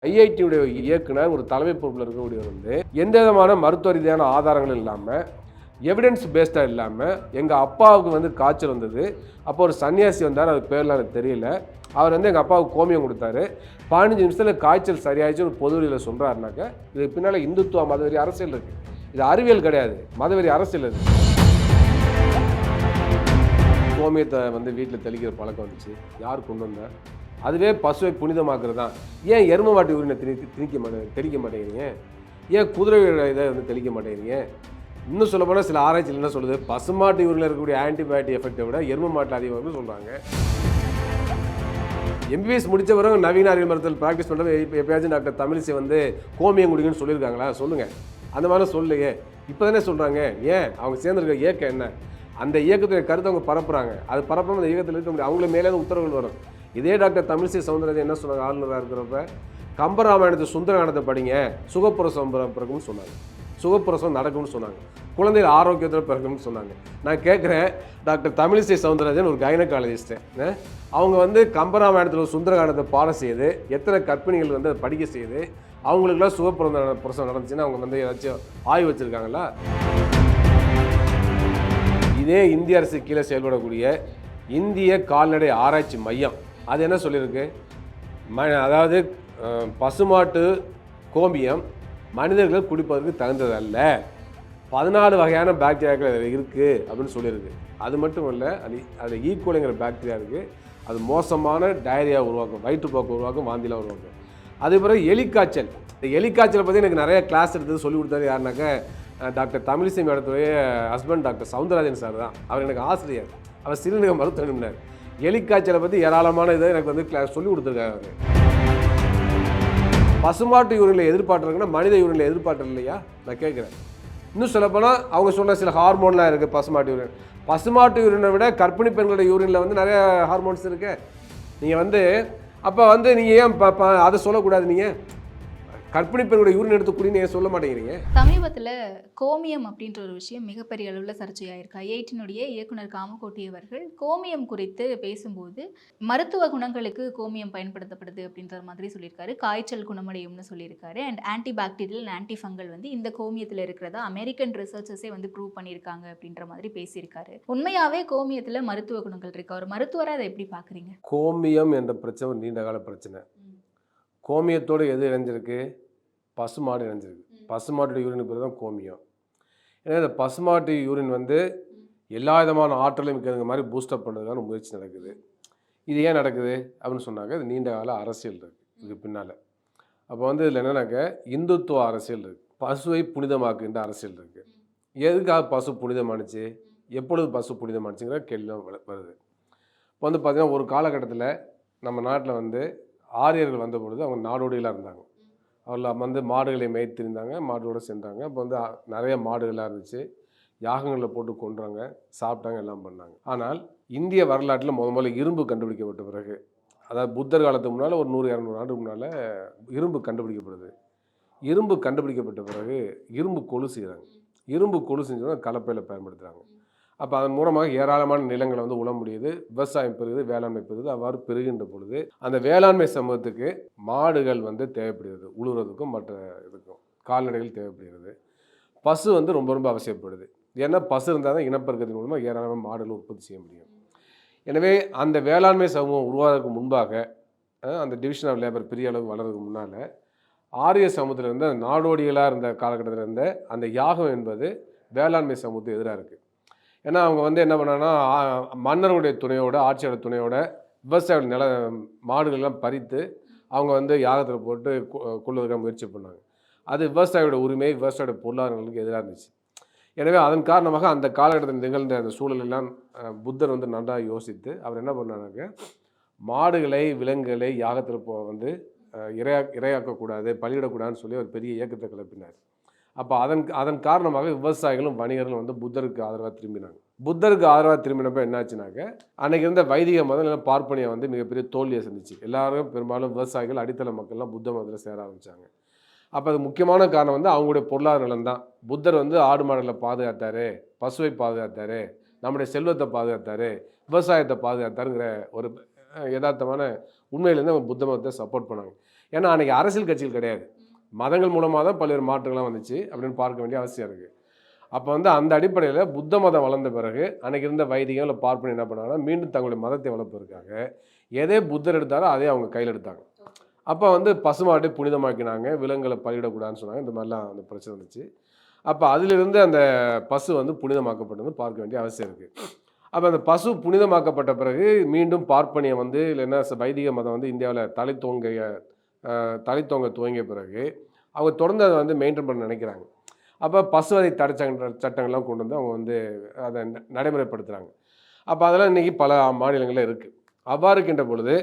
ஐஐடியுடைய இயக்குனர் ஒரு தலைமை பொறுப்பில் இருக்கக்கூடியவர் வந்து எந்த விதமான மருத்துவ ரீதியான ஆதாரங்களும் இல்லாமல் எவிடன்ஸ் பேஸ்டாக இல்லாமல் எங்கள் அப்பாவுக்கு வந்து காய்ச்சல் வந்தது. அப்போ ஒரு சன்னியாசி வந்தார், அது பேர்லாம் எனக்கு தெரியல. அவர் வந்து எங்கள் அப்பாவுக்கு கோமியம் கொடுத்தாரு. 15 நிமிஷத்தில் காய்ச்சல் சரியாயிடுச்சு ஒரு பொது வெளியில் சொல்கிறாருனாக்க இது பின்னால் இந்துத்துவ மதவெறி அரசியல் இருக்குது. இது அறிவியல் கிடையாது, மதவெறி அரசியல். அது கோமியத்தை வந்து வீட்டில் தெளிக்கிற பழக்கம் வந்துச்சு. யார் கொண்டு வந்தார்? அதுவே பசுவை புனிதமாக்குறது தான். ஏன் எருமை மாட்டு உரிமை தெளிக்க மாட்டேங்கிறீங்க? ஏன் குதிரை இதை வந்து தெளிக்க மாட்டேங்கிறீங்க? இன்னும் சொல்ல போனால் சில ஆராய்ச்சியில் என்ன சொல்லுது, பசுமாட்டு யூரினில் இருக்கக்கூடிய ஆன்டிபயோட்டிக் எஃபெக்டை விட எருமை மாட்டில் அதிகமாக சொல்கிறாங்க. எம்பிபிஎஸ் முடித்தவரும் நவீன அறிவியல் மருத்துவத்தில் ப்ராக்டிஸ் பண்ணுறது எப்பயாச்சும் டாக்டர் தமிழிசை வந்து கோமியம் குடிங்கன்னு சொல்லியிருக்காங்களா? சொல்லுங்கள். அந்த மாதிரிலாம் சொல்லையே. இப்போ தானே சொல்கிறாங்க. ஏன் அவங்க சேர்ந்துருக்க இயக்கம் என்ன? அந்த இயக்கத்துடைய கருத்தை அவங்க பரப்புகிறாங்க. அது பரப்பாமல் அந்த இயக்கத்தில் இருக்க முடியும். அவங்கள மேலே உத்தரவுகள் வரும். இதே டாக்டர் தமிழிசை சவுந்தரராஜன் என்ன சொன்னாங்க ஆளுநராக இருக்கிறப்ப, கம்பராமாயணத்தை சுந்தரகாண்டத்தை படிங்க, சுகப்பிரசவம் பிறகும்னு சொன்னாங்க. சுகப்பிரசவம் நடக்கும்னு சொன்னாங்க. குழந்தைகள் ஆரோக்கியத்தில் பிறகும்னு சொன்னாங்க. நான் கேட்குறேன், டாக்டர் தமிழிசை சவுந்தரராஜன் ஒரு கைனகாலஜிஸ்ட்டு, அவங்க வந்து கம்பராமாயணத்தில் சுந்தரகாண்டத்தை பாடம் செய்து எத்தனை கற்பிணிகள் வந்து அதை படிக்க செய்து அவங்களுக்குலாம் சுகப்பிரசவம் நடந்துச்சுன்னா அவங்க வந்து ஏதாச்சும் ஆய்வு வச்சுருக்காங்களா? இதே இந்திய அரசு கீழே செயல்படக்கூடிய இந்திய கால்நடை ஆராய்ச்சி மையம் அது என்ன சொல்லியிருக்கு? அதாவது பசுமாட்டு கோமியம் மனிதர்கள் குடிப்பதற்கு தகுந்ததல்ல, 14 வகையான பாக்டீரியாக்கள் இருக்குது அப்படின்னு சொல்லியிருக்கு. அது மட்டும் இல்லை, அது ஈக்குவலுங்கிற பாக்டீரியா இருக்குது. அது மோசமான டயரியா உருவாக்கும், வயிற்றுப்போக்கு உருவாக்கும், வாந்திலாம் உருவாக்கும். அதே பிறகு எலிக்காய்ச்சல். இந்த எலிக்காய்ச்சலை பற்றி எனக்கு நிறைய கிளாஸ் எடுத்து சொல்லி கொடுத்தாரு. யாருனாக்கா டாக்டர் தமிழிசை மேடத்துடைய ஹஸ்பண்ட் டாக்டர் சவுந்தரராஜன் சார் தான். அவர் எனக்கு ஆசிரியர். அவர் சிறுநீரக மருத்துவ நிபுணர். எலிக்காய்ச்சலை பற்றி ஏராளமான இதை எனக்கு வந்து கிளாஸ் சொல்லி கொடுத்துருக்காரு அவர். பசுமாட்டு யூரினில் எதிர்பார்ட்டுருக்குன்னா மனித யூரினில் எதிர்பார்ட்டு இல்லையா? நான் கேட்குறேன். இன்னும் சொல்லப்போனால் அவங்க சொன்ன சில ஹார்மோன்லாம் இருக்குது பசுமாட்டு யூரின். பசுமாட்டு யூரினை விட கர்ப்பிணி பெண்களோட யூரினில் வந்து நிறைய ஹார்மோன்ஸ் இருக்குது. நீங்கள் வந்து அப்போ வந்து நீங்கள் ஏன் அதை சொல்லக்கூடாது? நீங்கள் கர்ப்பிணி பெண்களோட யூரின் எடுத்து குடின்னு ஏன் சொல்ல மாட்டேங்கிறீங்க? சமீபத்தில் கோமியம் அப்படின்ற ஒரு விஷயம் மிகப்பெரிய அளவில் சர்ச்சையாயிருக்கு. ஐஐடியினுடைய இயக்குனர் காமகோட்டி அவர்கள் கோமியம் குறித்து பேசும்போது மருத்துவ குணங்களுக்கு கோமியம் பயன்படுத்தப்படுது அப்படின்ற மாதிரி சொல்லியிருக்காரு. காய்ச்சல் குணமடையும்னு சொல்லியிருக்காரு. அண்ட் ஆன்டிபாக்டீரியல் ஆன்டி ஃபங்கல் வந்து இந்த கோமியத்தில் இருக்கிறதா அமெரிக்கன் ரிசர்ச்சர்ஸே வந்து ப்ரூவ் பண்ணியிருக்காங்க அப்படின்ற மாதிரி பேசியிருக்காரு. உண்மையாகவே கோமியத்தில் மருத்துவ குணங்கள் இருக்கு. அவர் மருத்துவராக அதை எப்படி பார்க்குறீங்க? கோமியம் என்ற பிரச்சனை நீண்ட கால பிரச்சனை. கோமியத்தோடு எது இணைஞ்சிருக்கு? பசுமாடு இணைஞ்சிருக்கு. பசுமாட்டு யூரின் பேர் தான் கோமியம். ஏன்னா இந்த பசுமாட்டு யூரின் வந்து எல்லா விதமான ஆற்றலையும் மிக்க மாதிரி பூஸ்டப் பண்ணுறதுக்கான முயற்சி நடக்குது. இது ஏன் நடக்குது அப்படின்னு சொன்னாக்க, இது நீண்ட கால அரசியல் இருக்குது இதுக்கு பின்னால். அப்போ வந்து இதில் என்னன்னாக்க இந்துத்துவ அரசியல் இருக்குது, பசுவை புனிதமாக்குன்ற அரசியல் இருக்குது. எதுக்காக பசு புனிதமானுச்சு, எப்பொழுது பசு புனிதமானுச்சுங்கிற கேள்விலாம் வருது. இப்போ வந்து பார்த்திங்கன்னா ஒரு காலகட்டத்தில் நம்ம நாட்டில் வந்து ஆரியர்கள் வந்த பொழுது அவங்க நாடோடிகளாக இருந்தாங்க. அவர்கள் வந்து மாடுகளை மேய்த்திருந்தாங்க, மாடோடு சென்றாங்க. அப்போ வந்து நிறைய மாடுகளாக இருந்துச்சு. யாகங்களில் போட்டு கொன்றாங்க, சாப்பிட்டாங்க, எல்லாம் பண்ணாங்க. ஆனால் இந்திய வரலாற்றில் முதல்ல இரும்பு கண்டுபிடிக்கப்பட்ட பிறகு, அதாவது புத்தர் காலத்துக்கு முன்னால் ஒரு 100-200 ஆண்டுக்கு முன்னால் இரும்பு கண்டுபிடிக்கப்படுது. இரும்பு கண்டுபிடிக்கப்பட்ட பிறகு இரும்பு கொலு செய்கிறாங்க. இரும்பு கொலு செஞ்சோன்னா கலப்பையில் பயன்படுத்துகிறாங்க. அப்போ அதன் மூலமாக ஏராளமான நிலங்களை வந்து உழ முடியுது, விவசாயம் பெறுகுது, வேளாண்மை பெறுகுது. அவ்வாறு பெறுகின்ற பொழுது அந்த வேளாண்மை சமூகத்துக்கு மாடுகள் வந்து தேவைப்படுகிறது, உழுவுறதுக்கும் மற்ற இதுக்கும் கால்நடைகள் தேவைப்படுகிறது. பசு வந்து ரொம்ப ரொம்ப அவசியப்படுது. ஏன்னா பசு இருந்தால் தான் இனப்பெருக்கத்தின் மூலமாக ஏராளமான மாடுகள் உற்பத்தி செய்ய முடியும். எனவே அந்த வேளாண்மை சமூகம் உருவாவதற்கு முன்பாக, அந்த டிவிஷன் ஆஃப் லேபர் பெரிய அளவு வளர்றதுக்கு முன்னால், ஆரிய சமூகத்தில் இருந்த நாடோடிகளாக இருந்த காலகட்டத்தில் இருந்த அந்த யாகம் என்பது வேளாண்மை சமூகத்துக்கு எதிராக இருக்குது. ஏன்னா அவங்க வந்து என்ன பண்ணாங்கன்னா, மன்னருடைய துணையோட, ஆட்சியோட துணையோட விவசாய மாடுகள்லாம் பறித்து அவங்க வந்து யாகத்தில் போட்டு கொள்வதற்காக முயற்சி பண்ணாங்க. அது விவசாயியோட உரிமை, விவசாயோட பொருளாதாரங்களுக்கு எதிராக இருந்துச்சு. எனவே அதன் காரணமாக அந்த காலகட்டத்தில் நிகழ்ந்த அந்த சூழலெல்லாம் புத்தர் வந்து நன்றாக யோசித்து அவர் என்ன பண்ணாங்க, மாடுகளை விலங்குகளை யாகத்தில் வந்து இரையாக்கக்கூடாது, பலியிடக்கூடாதுன்னு சொல்லி ஒரு பெரிய இயக்கத்தை கிளப்பினார். அப்போ அதன் காரணமாக விவசாயிகளும் வணிகர்களும் வந்து புத்தருக்கு ஆதரவாக திரும்பினாங்க. புத்தருக்கு ஆதரவாக திரும்பினப்போ என்னாச்சுனாக்க, அன்றைக்கி இருந்த வைதிக மதம் இல்லை பார்ப்பனியம் வந்து மிகப்பெரிய தோல்வியை சந்திச்சு. எல்லாரும் பெரும்பாலும் விவசாயிகள் அடித்தள மக்கள்லாம் புத்த மதத்தில் சேர ஆரம்பித்தாங்க. அப்போ அது முக்கியமான காரணம் வந்து அவங்களுடைய பொருளாதார நிலம் தான். புத்தர் வந்து ஆடு மாடுகளை பாதுகாத்தார், பசுவை பாதுகாத்தார், நம்முடைய செல்வத்தை பாதுகாத்தார், விவசாயத்தை பாதுகாத்தாருங்கிற ஒரு யதார்த்தமான உண்மையிலேருந்து அவங்க புத்த மதத்தை சப்போர்ட் பண்ணாங்க. ஏன்னா அன்றைக்கி அரசியல் கட்சிகள் கிடையாது, மதங்கள் மூலமாக தான் பல்வேறு மாற்றங்கள்லாம் வந்துச்சு அப்படின்னு பார்க்க வேண்டிய அவசியம் இருக்குது. அப்போ வந்து அந்த அடிப்படையில் புத்த மதம் வளர்ந்த பிறகு அன்றைக்கி இருந்த வைதிகம் இல்லை பார்ப்பனை என்ன பண்ணாங்கன்னா மீண்டும் தங்களுடைய மதத்தை வளர்ப்பதற்காக எதே புத்தர் எடுத்தாரோ அதே அவங்க கையில் எடுத்தாங்க. அப்போ வந்து பசுமாட்டை புனிதமாக்கினாங்க, விலங்குகளை பலியிடக்கூடாதுன்னு சொன்னாங்க. இந்த மாதிரிலாம் அந்த பிரச்சனை வந்துச்சு. அப்போ அதிலிருந்து அந்த பசு வந்து புனிதமாக்கப்பட்டது பார்க்க வேண்டிய அவசியம் இருக்குது. அப்போ அந்த பசு புனிதமாக்கப்பட்ட பிறகு மீண்டும் பார்ப்பனியம் வந்து இல்லைன்னா வைதிக மதம் வந்து இந்தியாவில் தலை தோங்க துவங்கிய பிறகு அவங்க தொடர்ந்து அதை வந்து மெயின்டைன் பண்ண நினைக்கிறாங்க. அப்போ பசுவதை தடை சட்டங்கள்லாம் கொண்டு வந்து அவங்க வந்து அதை நடைமுறைப்படுத்துகிறாங்க. அப்போ அதெல்லாம் இன்றைக்கி பல மாநிலங்களில் இருக்குது. அவ்வாறு இருக்கின்ற பொழுது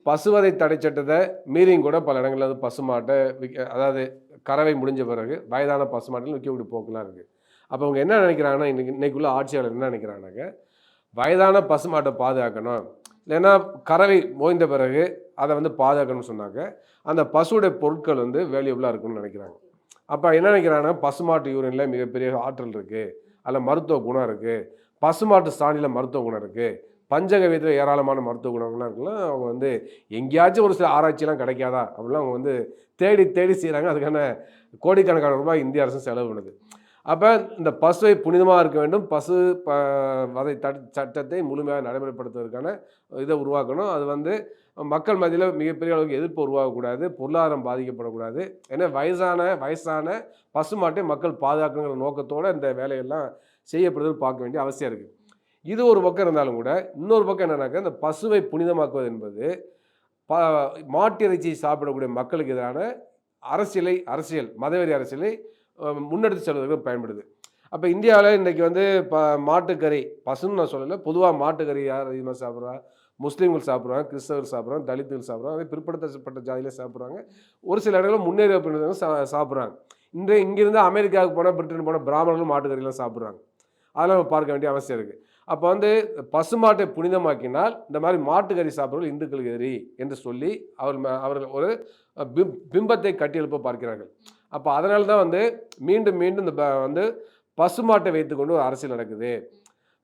பசுவதை தடை சட்டத்தை மீறியும் கூட பல இடங்களில் வந்து பசுமாட்டை அதாவது கறவை முடிஞ்ச பிறகு வயதான பசுமாட்டில் விற்கக்கூடிய போக்கெல்லாம் இருக்குது. அப்போ அவங்க என்ன நினைக்கிறாங்கன்னா இன்னைக்குள்ள ஆட்சியாளர் என்ன நினைக்கிறாங்கனாக்க வயதான பசுமாட்டை பாதுகாக்கணும், இல்லைன்னா கறவை ஓய்ந்த பிறகு அதை வந்து பாதுகாக்கணும்னு சொன்னாங்க அந்த பசுவுடைய பொருட்கள் வந்து வேல்யூபிளாக இருக்குன்னு நினைக்கிறாங்க. அப்போ என்ன நினைக்கிறாங்கன்னா பசுமாட்டு யூரினில் மிகப்பெரிய ஆற்றல் இருக்குது, அதில் மருத்துவ குணம் இருக்குது, பசுமாட்டு சாணியில் மருத்துவ குணம் இருக்குது, பஞ்சகவியத்தில் ஏராளமான மருத்துவ குணங்கள்லாம் இருக்குலாம் அவங்க வந்து எங்கேயாச்சும் ஒரு சில ஆராய்ச்சியெல்லாம் கிடைக்காதா அப்படிலாம் அவங்க வந்து தேடி தேடி செய்கிறாங்க. அதுக்கான கோடிக்கணக்கான ரூபாய் இந்திய அரசு செலவு பண்ணுது. அப்போ இந்த பசுவை புனிதமாக இருக்க வேண்டும், பசு வதை சட்டத்தை முழுமையாக நடைமுறைப்படுத்துவதற்கான இதை உருவாக்கணும். அது வந்து மக்கள் மத்தியில் மிகப்பெரிய அளவுக்கு எதிர்ப்பு உருவாகக்கூடாது, பொருளாதாரம் பாதிக்கப்படக்கூடாது. ஏன்னா வயசான பசுமாட்டை மக்கள் பாதுகாக்கணுங்கிற நோக்கத்தோடு இந்த வேலையெல்லாம் செய்யப்படுதுன்னு பார்க்க வேண்டிய அவசியம் இருக்குது. இது ஒரு பக்கம் இருந்தாலும் கூட இன்னொரு பக்கம் என்னன்னாக்கா இந்த பசுவை புனிதமாக்குவது என்பது மாட்டு இறைச்சியை சாப்பிடக்கூடிய மக்களுக்கு எதிரான அரசியல் மதவெறி அரசியலை முன்னெடுத்து செல்வதற்கு பயன்படுது. அப்போ இந்தியாவில் இன்றைக்கி வந்து மாட்டுக்கறி பசுன்னு நான் சொல்லலை, பொதுவாக மாட்டுக்கறி யார் அதிகமாக சாப்பிட்றா? முஸ்லீம்கள் சாப்பிட்றாங்க, கிறிஸ்தவர்கள் சாப்பிட்றாங்க, தலித்துகள் சாப்பிட்றாங்க, அதே பிற்படுத்தப்பட்ட ஜாதியிலே சாப்பிட்றாங்க, ஒரு சில இடங்களில் முன்னேறிய பிரிவினர்கள் சாப்பிட்றாங்க. இங்கிருந்து அமெரிக்காவுக்கு போனால் பிரிட்டன் போனால் பிராமணர்களும் மாட்டுக்கறிலாம் சாப்பிட்றாங்க. அதெல்லாம் நம்ம பார்க்க வேண்டிய அவசியம் இருக்குது. அப்போ வந்து பசுமாட்டை புனிதமாக்கினால் இந்த மாதிரி மாட்டுக்கறி சாப்பிட்றவர்கள் இந்துக்களுக்கு எதிரி என்று சொல்லி அவர்கள் ஒரு பிம்பத்தை கட்டியெழுப்ப பார்க்கிறார்கள். அப்போ அதனால தான் வந்து மீண்டும் இந்த வந்து பசுமாட்டை வைத்துக்கொண்டு ஒரு அரசியல் நடக்குது.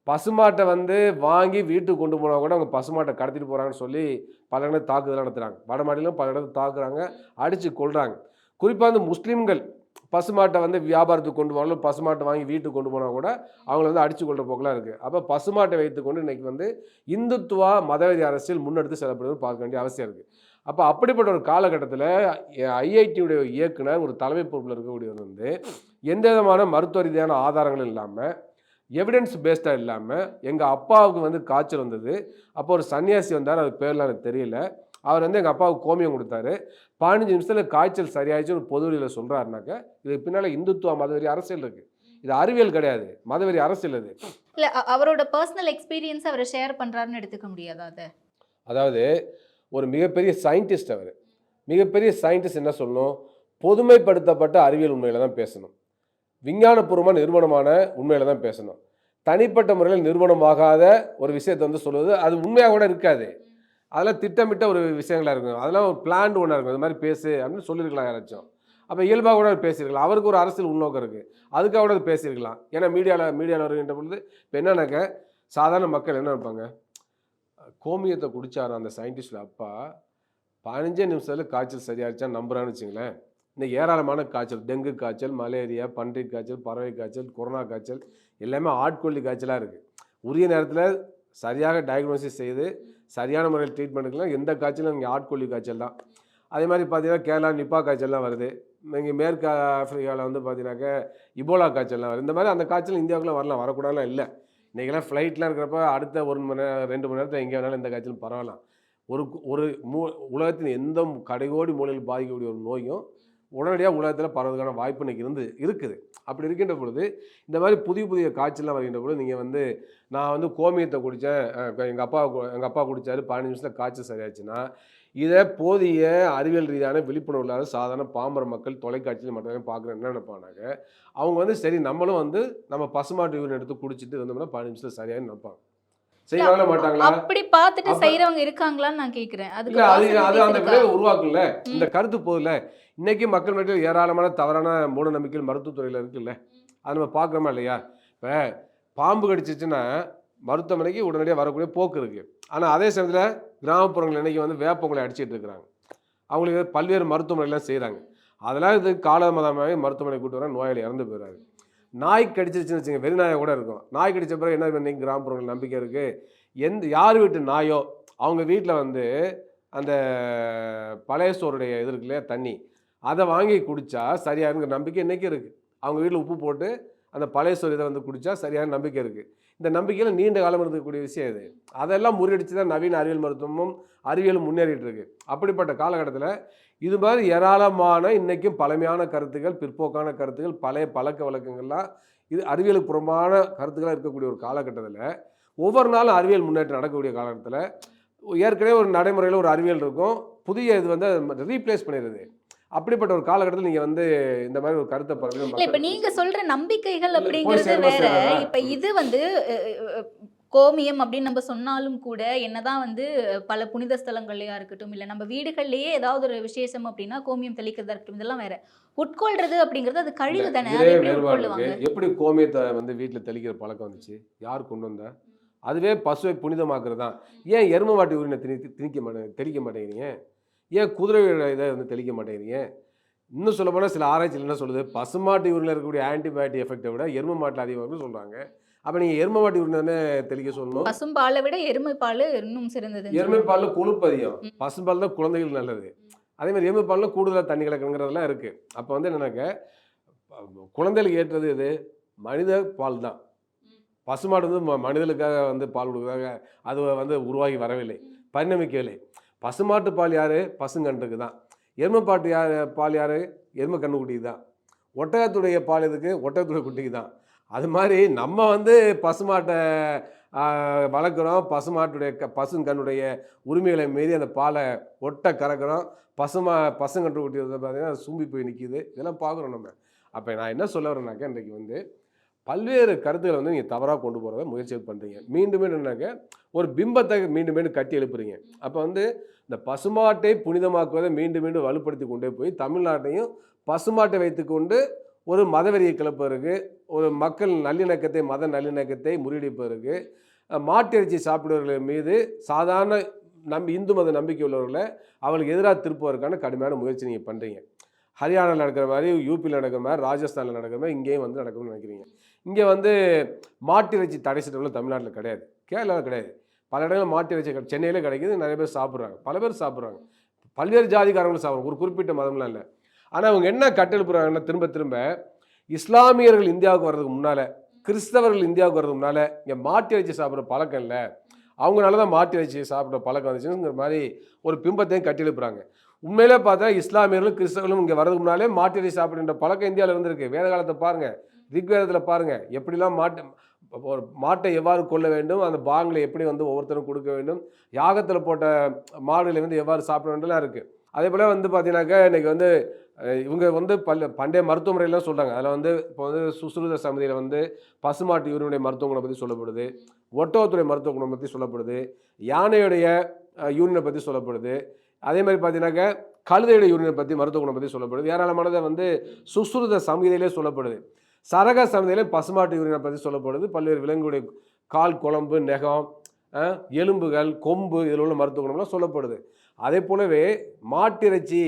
பசுமாட்டை வந்து வாங்கி வீட்டுக்கு கொண்டு போனால் கூட அவங்க பசுமாட்டை கடத்திட்டு போகிறாங்கன்னு சொல்லி பல இடங்கள் தாக்குதல் நடத்துகிறாங்க. வட மாநிலம் பல இடத்துல தாக்குறாங்க, அடித்து கொள்கிறாங்க. குறிப்பாக வந்து முஸ்லீம்கள் பசுமாட்டை வந்து வியாபாரத்துக்கு கொண்டு போனாலும் பசுமாட்டை வாங்கி வீட்டுக்கு கொண்டு போனால் கூட அவங்கள வந்து அடித்து கொள்கிற போக்கெல்லாம் இருக்குது. அப்போ பசுமாட்டை வைத்துக்கொண்டு இன்றைக்கி வந்து இந்துத்துவா மதவெறி அரசியல் முன்னெடுத்து செல்லப்படுவது பார்க்க வேண்டிய அவசியம் இருக்குது. அப்போ அப்படிப்பட்ட ஒரு காலகட்டத்தில் ஐஐடியுடைய இயக்குனர் ஒரு தலைமை பொறுப்பில் இருக்கக்கூடியவர் வந்து எந்த விதமான மருத்துவ ரீதியான ஆதாரங்களும் இல்லாமல் எவிடன்ஸ் பேஸ்டாக இல்லாமல் எங்கள் அப்பாவுக்கு வந்து காய்ச்சல் வந்தது, அப்போ ஒரு சன்னியாசி வந்தார், அது பேர்லாம் எனக்கு தெரியல, அவர் வந்து எங்கள் அப்பாவுக்கு கோமியம் கொடுத்தாரு, 15 நிமிஷத்தில் காய்ச்சல் சரியாயிடுச்சு ஒரு பொது வழியில் சொல்கிறாருனாக்க இதுக்கு பின்னால் இந்துத்துவ மதவெறி அரசியல் இருக்குது. இது அறிவியல் கிடையாது, மதவெறி அரசியல். இது இல்லை அவரோட பர்சனல் எக்ஸ்பீரியன்ஸ் அவர் ஷேர் பண்ணுறாருன்னு எடுத்துக்க முடியாது. அதாவது ஒரு மிகப்பெரிய சயின்டிஸ்ட், அவர் மிகப்பெரிய சயின்டிஸ்ட் என்ன சொல்லணும், பொதுமைப்படுத்தப்பட்ட அறிவியல் உண்மையில் தான் பேசணும், விஞ்ஞானபூர்வமான நிறுவனமான உண்மையில் தான் பேசணும். தனிப்பட்ட முறையில் நிறுவனமாகாத ஒரு விஷயத்தை வந்து சொல்வது அது உண்மையாக கூட இருக்காது, அதெல்லாம் திட்டமிட்ட ஒரு விஷயங்களாக இருக்கும், அதெல்லாம் ஒரு பிளான் ஒன்றா இருக்கும். இது மாதிரி பேசு அப்படின்னு சொல்லியிருக்கலாம் யாராச்சும். அப்போ இயல்பாக கூட பேசியிருக்கலாம், அவருக்கு ஒரு அரசியல் உள்நோக்கம் இருக்குது, அதுக்காக கூட பேசியிருக்கலாம். ஏன்னா மீடியாவில் வருகின்ற பொழுது இப்போ என்னன்னாக்க சாதாரண மக்கள் என்ன இருப்பாங்க, கோமியத்தை குடித்தார் அந்த சயின்டிஸ்டில் அப்பா 15 நிமிஷத்தில் காய்ச்சல் சரியாயிடுச்சான்னு நம்புறான்னு வச்சுங்களேன். இன்னைக்கு ஏராளமான காய்ச்சல், டெங்கு காய்ச்சல், மலேரியா, பன்றி காய்ச்சல், பறவை காய்ச்சல், கொரோனா காய்ச்சல் எல்லாமே ஆட்கொல்லி காய்ச்சலாக இருக்குது. உரிய நேரத்தில் சரியாக டயக்னோசிஸ் செய்து சரியான முறையில் ட்ரீட்மெண்ட்டுக்கெலாம் எந்த காய்ச்சலும் இங்கே ஆட்கொல்லி காய்ச்சல் தான். அதே மாதிரி பார்த்தீங்கன்னா கேரளா நிப்பா காய்ச்சல்லாம் வருது, இங்கே மேற்கு ஆஃப்ரிக்காவில் வந்து பார்த்தீங்கன்னாக்கா இபோலா காய்ச்சல்லாம் வருது. இந்த மாதிரி அந்த காய்ச்சல் இந்தியாவுக்குள்ளே வரலாம், வரக்கூடாதுலாம் இல்லை. இன்றைக்கெல்லாம் ஃப்ளைட்லாம் இருக்கிறப்ப அடுத்த 1 மணி நேரம் 2 மணி நேரத்தில் எங்கே வேணாலும் இந்த காய்ச்சலும் பரவலாம். ஒரு உலகத்தின் எந்த கடைகோடி மூலையில் பாதிக்கக்கூடிய ஒரு நோயும் உடனடியாக உலகத்தில் பரவதுக்கான வாய்ப்பு இன்றைக்கி இருக்குது. அப்படி இருக்கின்ற பொழுது இந்த மாதிரி புதிய காய்ச்சல்லாம் வருகின்ற பொழுது நீங்கள் வந்து நான் வந்து கோமியத்தை குடித்தேன், எங்கள் அப்பா குடித்தாரு 15 நிமிஷத்தில் காய்ச்சல் சரியாச்சுன்னா இதை போதிய அறிவியல் ரீதியான விழிப்புணர்வு இல்லாத சாதாரண பாமர மக்கள் தொலைக்காட்சியில் மட்டுமே பார்க்குற என்ன நினைப்பானாங்க, அவங்க வந்து சரி நம்மளும் வந்து நம்ம பசுமாட்டு யூரின் எடுத்து குடிச்சிட்டு இருந்தோம்னா 15 நிமிஷத்தில் சரியானு நினைப்பாங்க. செய்யவே மாட்டாங்களா? அப்படி பார்த்துட்டு செய்யறவங்க இருக்காங்களான்னு நான் கேட்குறேன். அது அந்த விளைவை உருவாக்கும்ல, இந்த கருத்து போதில்ல. இன்னைக்கு மக்கள் மத்தியில் ஏராளமான தவறான மூட நம்பிக்கைகள் மருத்துவத்துறையில் இருக்குல்ல, அது நம்ம பார்க்குறோமா இல்லையா? இப்போ பாம்பு கடிச்சிச்சுன்னா மருத்துவமனைக்கு உடனடியாக வரக்கூடிய போக்கு இருக்குது. ஆனால் அதே சமயத்தில் கிராமப்புறங்கள் இன்றைக்கி வந்து வேப்பங்குலை அடிச்சிட்டு இருக்கிறாங்க. அவங்களுக்கு பல்வேறு மருத்துவமனைலாம் செய்கிறாங்க. அதெல்லாம் இது காலதாமதமாகவே மருத்துவமனை கூட்டு வர நோயாளி இறந்து போயிடுறாரு. நாய் கடிச்சிருச்சுன்னு வச்சுங்க, வெறி நாயை கூட இருக்கும். நாய் கடிச்ச பிறகு என்ன இன்னைக்கு கிராமப்புறங்கள் நம்பிக்கை இருக்குது, யார் வீட்டு நாயோ அவங்க வீட்டில் வந்து அந்த பழைய சோறுடைய இது இருக்கு இல்லையா, தண்ணி, அதை வாங்கி குடித்தா சரியாகிற நம்பிக்கை இன்றைக்கி இருக்குது. அவங்க வீட்டில் உப்பு போட்டு அந்த பழைய சோறு இதை வந்து குடித்தா சரியான நம்பிக்கை இருக்குது. இந்த நம்பிக்கையில் நீண்ட காலம் இருக்கக்கூடிய விஷயம் இது. அதெல்லாம் முறியடிச்சு தான் நவீன அறிவியல் மருத்துவமும் அறிவியலும் முன்னேறிட்டு இருக்கு. அப்படிப்பட்ட காலகட்டத்தில் இது மாதிரி ஏராளமான இன்றைக்கும் பழமையான கருத்துக்கள், பிற்போக்கான கருத்துக்கள், பழைய பழக்க வழக்கங்கள்லாம் இது அறிவியலுக்கு புறம்பான கருத்துக்களாக இருக்கக்கூடிய ஒரு காலகட்டத்தில் ஒவ்வொரு நாளும் அறிவியல் முன்னேற்றம் நடக்கக்கூடிய காலகட்டத்தில் ஏற்கனவே ஒரு நடைமுறையில் ஒரு அறிவியல் இருக்கும், புதிய இது வந்து ரீப்ளேஸ் பண்ணிடுது. அப்படிப்பட்ட ஒரு காலகட்டத்தில் நீங்கள் வந்து இந்த மாதிரி ஒரு கருத்தை இல்லை, இப்போ நீங்கள் சொல்கிற நம்பிக்கைகள் அப்படிங்கிறது வேற. இப்போ இது வந்து கோமியம் அப்படின்னு நம்ம சொன்னாலும் கூட என்னதான் வந்து பல புனித ஸ்தலங்கள்லையா இருக்கட்டும், இல்லை நம்ம வீடுகள்லேயே ஏதாவது ஒரு விசேஷம் அப்படின்னா கோமியம் தெளிக்கிறதா இருக்கட்டும், இதெல்லாம் வேற. உட்கொள்றது அப்படிங்கிறது அது கழிவு தானே, அது எப்படி உட்கொள்ளுவாங்க? எப்படி கோமியத்தை வந்து வீட்டில் தெளிக்கிற பழக்கம் வந்துச்சு, யார் கொண்டு வந்தா? அதுவே பசுவை புனிதமாக்குறது தான். ஏன் எருமை மாட்டு உரிமை தெளிக்க மாட்டேங்கிறீங்க? ஏன் குதிரை இதை வந்து தெளிக்க மாட்டேங்கிறீங்க? இன்னும் சொல்ல போனால் சில ஆராய்ச்சியில் என்ன சொல்லுது, பசுமாட்டு யூரினில் இருக்கக்கூடிய ஆன்டிபயோட்டிக் எஃபெக்டை விட எருமை மாட்டில் அதிகமாக சொல்கிறாங்க. அப்போ நீங்கள் எருமை மாட்டு யூரின் தானே தெளிக்க சொல்லணும். பசும்பாலை விட எருமை பால் இன்னும் சிறந்தது. எருமை பாலில் கொழுப்பு அதிகம், பசும்பால் தான் குழந்தைகள் நல்லது. அதே மாதிரி எருமை பாலில் கூடுதலாக தண்ணி கிடக்குங்கிறதெல்லாம் இருக்குது. அப்போ வந்து என்னன்னாக்க குழந்தைகளுக்கு ஏற்றது இது மனித பால் தான். பசுமாடு வந்து மனிதர்களுக்காக வந்து பால் கொடுக்குறாங்க, அது வந்து உருவாகி வரவில்லை, பரிணமிக்கவில்லை. பசுமாட்டு பால் யார்? பசுங்கன்றுக்கு தான். எருமை பால் யார்? எருமை கண்ணுக்குட்டிக்கு தான். ஒட்டகத்துடைய பால் எதுக்கு? ஒட்டகத்துடைய குட்டிக்கு தான். அது மாதிரி நம்ம வந்து பசுமாட்டை வளர்க்குறோம், பசுங்கண்ணுடைய உரிமைகளை மீறி அந்த பாலை கறக்கிறோம். பசுங்கன்று குட்டி வந்து பார்த்திங்கன்னா சூம்பி போய் நிற்கிது. இதெல்லாம் பார்க்குறோம் நம்ம. அப்போ நான் என்ன சொல்ல வரேன்னாக்கா, இன்றைக்கி வந்து பல்வேறு கருத்துக்களை வந்து நீங்கள் தவறாக கொண்டு போகிறத முயற்சி பண்ணுறீங்க. மீண்டும் என்னன்னாக்க ஒரு பிம்பத்தை மீண்டும் கட்டி எழுப்புறீங்க. அப்போ வந்து இந்த பசுமாட்டை புனிதமாக்குவதை மீண்டும் வலுப்படுத்தி கொண்டே போய் தமிழ்நாட்டையும் பசுமாட்டை வைத்துக்கொண்டு ஒரு மதவெறியை கிளப்பதற்கு, ஒரு மக்கள் நல்லிணக்கத்தை, மத நல்லிணக்கத்தை முறியடிப்பதற்கு, மாட்டு இறைச்சி சாப்பிடுவர்கள் மீது சாதாரண இந்து மத நம்பிக்கை உள்ளவர்களை அவங்களுக்கு எதிராக திருப்புவதற்கான கடுமையான முயற்சி நீங்கள் பண்ணுறீங்க. ஹரியானாவில் நடக்கிற மாதிரி, யூபியில் நடக்கிற மாதிரி, ராஜஸ்தானில் நடக்கிற மாதிரி இங்கேயும் வந்து நடக்கணும்னு நினைக்கிறீங்க. இங்கே வந்து மாட்டு இறைச்சி தடை செய்யறவங்க தமிழ்நாட்டில் கிடையாது, கேரளாவில் கிடையாது. பல இடங்களில் மாட்டு இறைச்சி சென்னையிலே கிடைக்கிது, நிறைய பேர் சாப்பிட்றாங்க, பல பேர் சாப்பிட்றாங்க, பல்வேறு ஜாதிக்காரங்களும் சாப்பிட்றாங்க, ஒரு குறிப்பிட்ட மதம்லாம் இல்லை. ஆனால் அவங்க என்ன கட்டெழுப்புறாங்கன்னா, திரும்ப இஸ்லாமியர்கள் இந்தியாவுக்கு வர்றதுக்கு முன்னால், கிறிஸ்தவர்கள் இந்தியாவுக்கு வர்றதுக்கு முன்னால் இங்கே மாட்டு இறைச்சி சாப்பிட்ற பழக்கம் இல்லை, அவங்களால தான் மாட்டு இறைச்சி சாப்பிட்ற பழக்கம் வந்துச்சுங்கிற மாதிரி ஒரு பிம்பத்தையும் கட்டெழுப்புறாங்க. உண்மையிலே பார்த்தா இஸ்லாமியர்களும் கிறிஸ்தவர்களும் இங்கே வரதுக்கு முன்னாலே மாட்டு இறைச்சி சாப்பிடுன்ற பழக்கம் இந்தியாவில் இருந்திருக்கு. வேத காலத்தை பாருங்கள், ரிக்வேதத்தில் பாருங்கள், எப்படிலாம் ஒரு மாட்டை எவ்வாறு கொள்ள வேண்டும், அந்த பாங்களை எப்படி வந்து ஒவ்வொருத்தரும் கொடுக்க வேண்டும், யாகத்தில் போட்ட மாடுகளை வந்து எவ்வாறு சாப்பிட வேண்டும்லாம் இருக்குது. அதே போல் வந்து பார்த்தீங்கன்னாக்கா இன்றைக்கி வந்து இவங்க வந்து பண்டைய மருத்துவ முறையெல்லாம் சொல்கிறாங்க. அதில் வந்து இப்போ வந்து சுசுருத சமதியில் வந்து பசுமாட்டு யூரினுடைய மருத்துவ குணம் பற்றி சொல்லப்படுது, ஒட்டகத்துடைய மருத்துவ குணம் பற்றி சொல்லப்படுது, யானையுடைய யூரினை பற்றி சொல்லப்படுது. அதே மாதிரி பார்த்தீங்கன்னாக்கா கழுதையுடைய யூரினை பற்றி மருத்துவ குணம் பற்றி சொல்லப்படுது. ஏராளமானதை வந்து சுசுருத சமதியிலே சொல்லப்படுது. சரக சமதியிலே பசுமாட்டு யூரினை பற்றி சொல்லப்படுது. பல்வேறு விலங்குடைய கால், குழம்பு, நெகம், எலும்புகள், கொம்பு, இதில் உள்ள மருத்துவ குணம்லாம் சொல்லப்படுது. அதே போலவே மாட்டிறைச்சி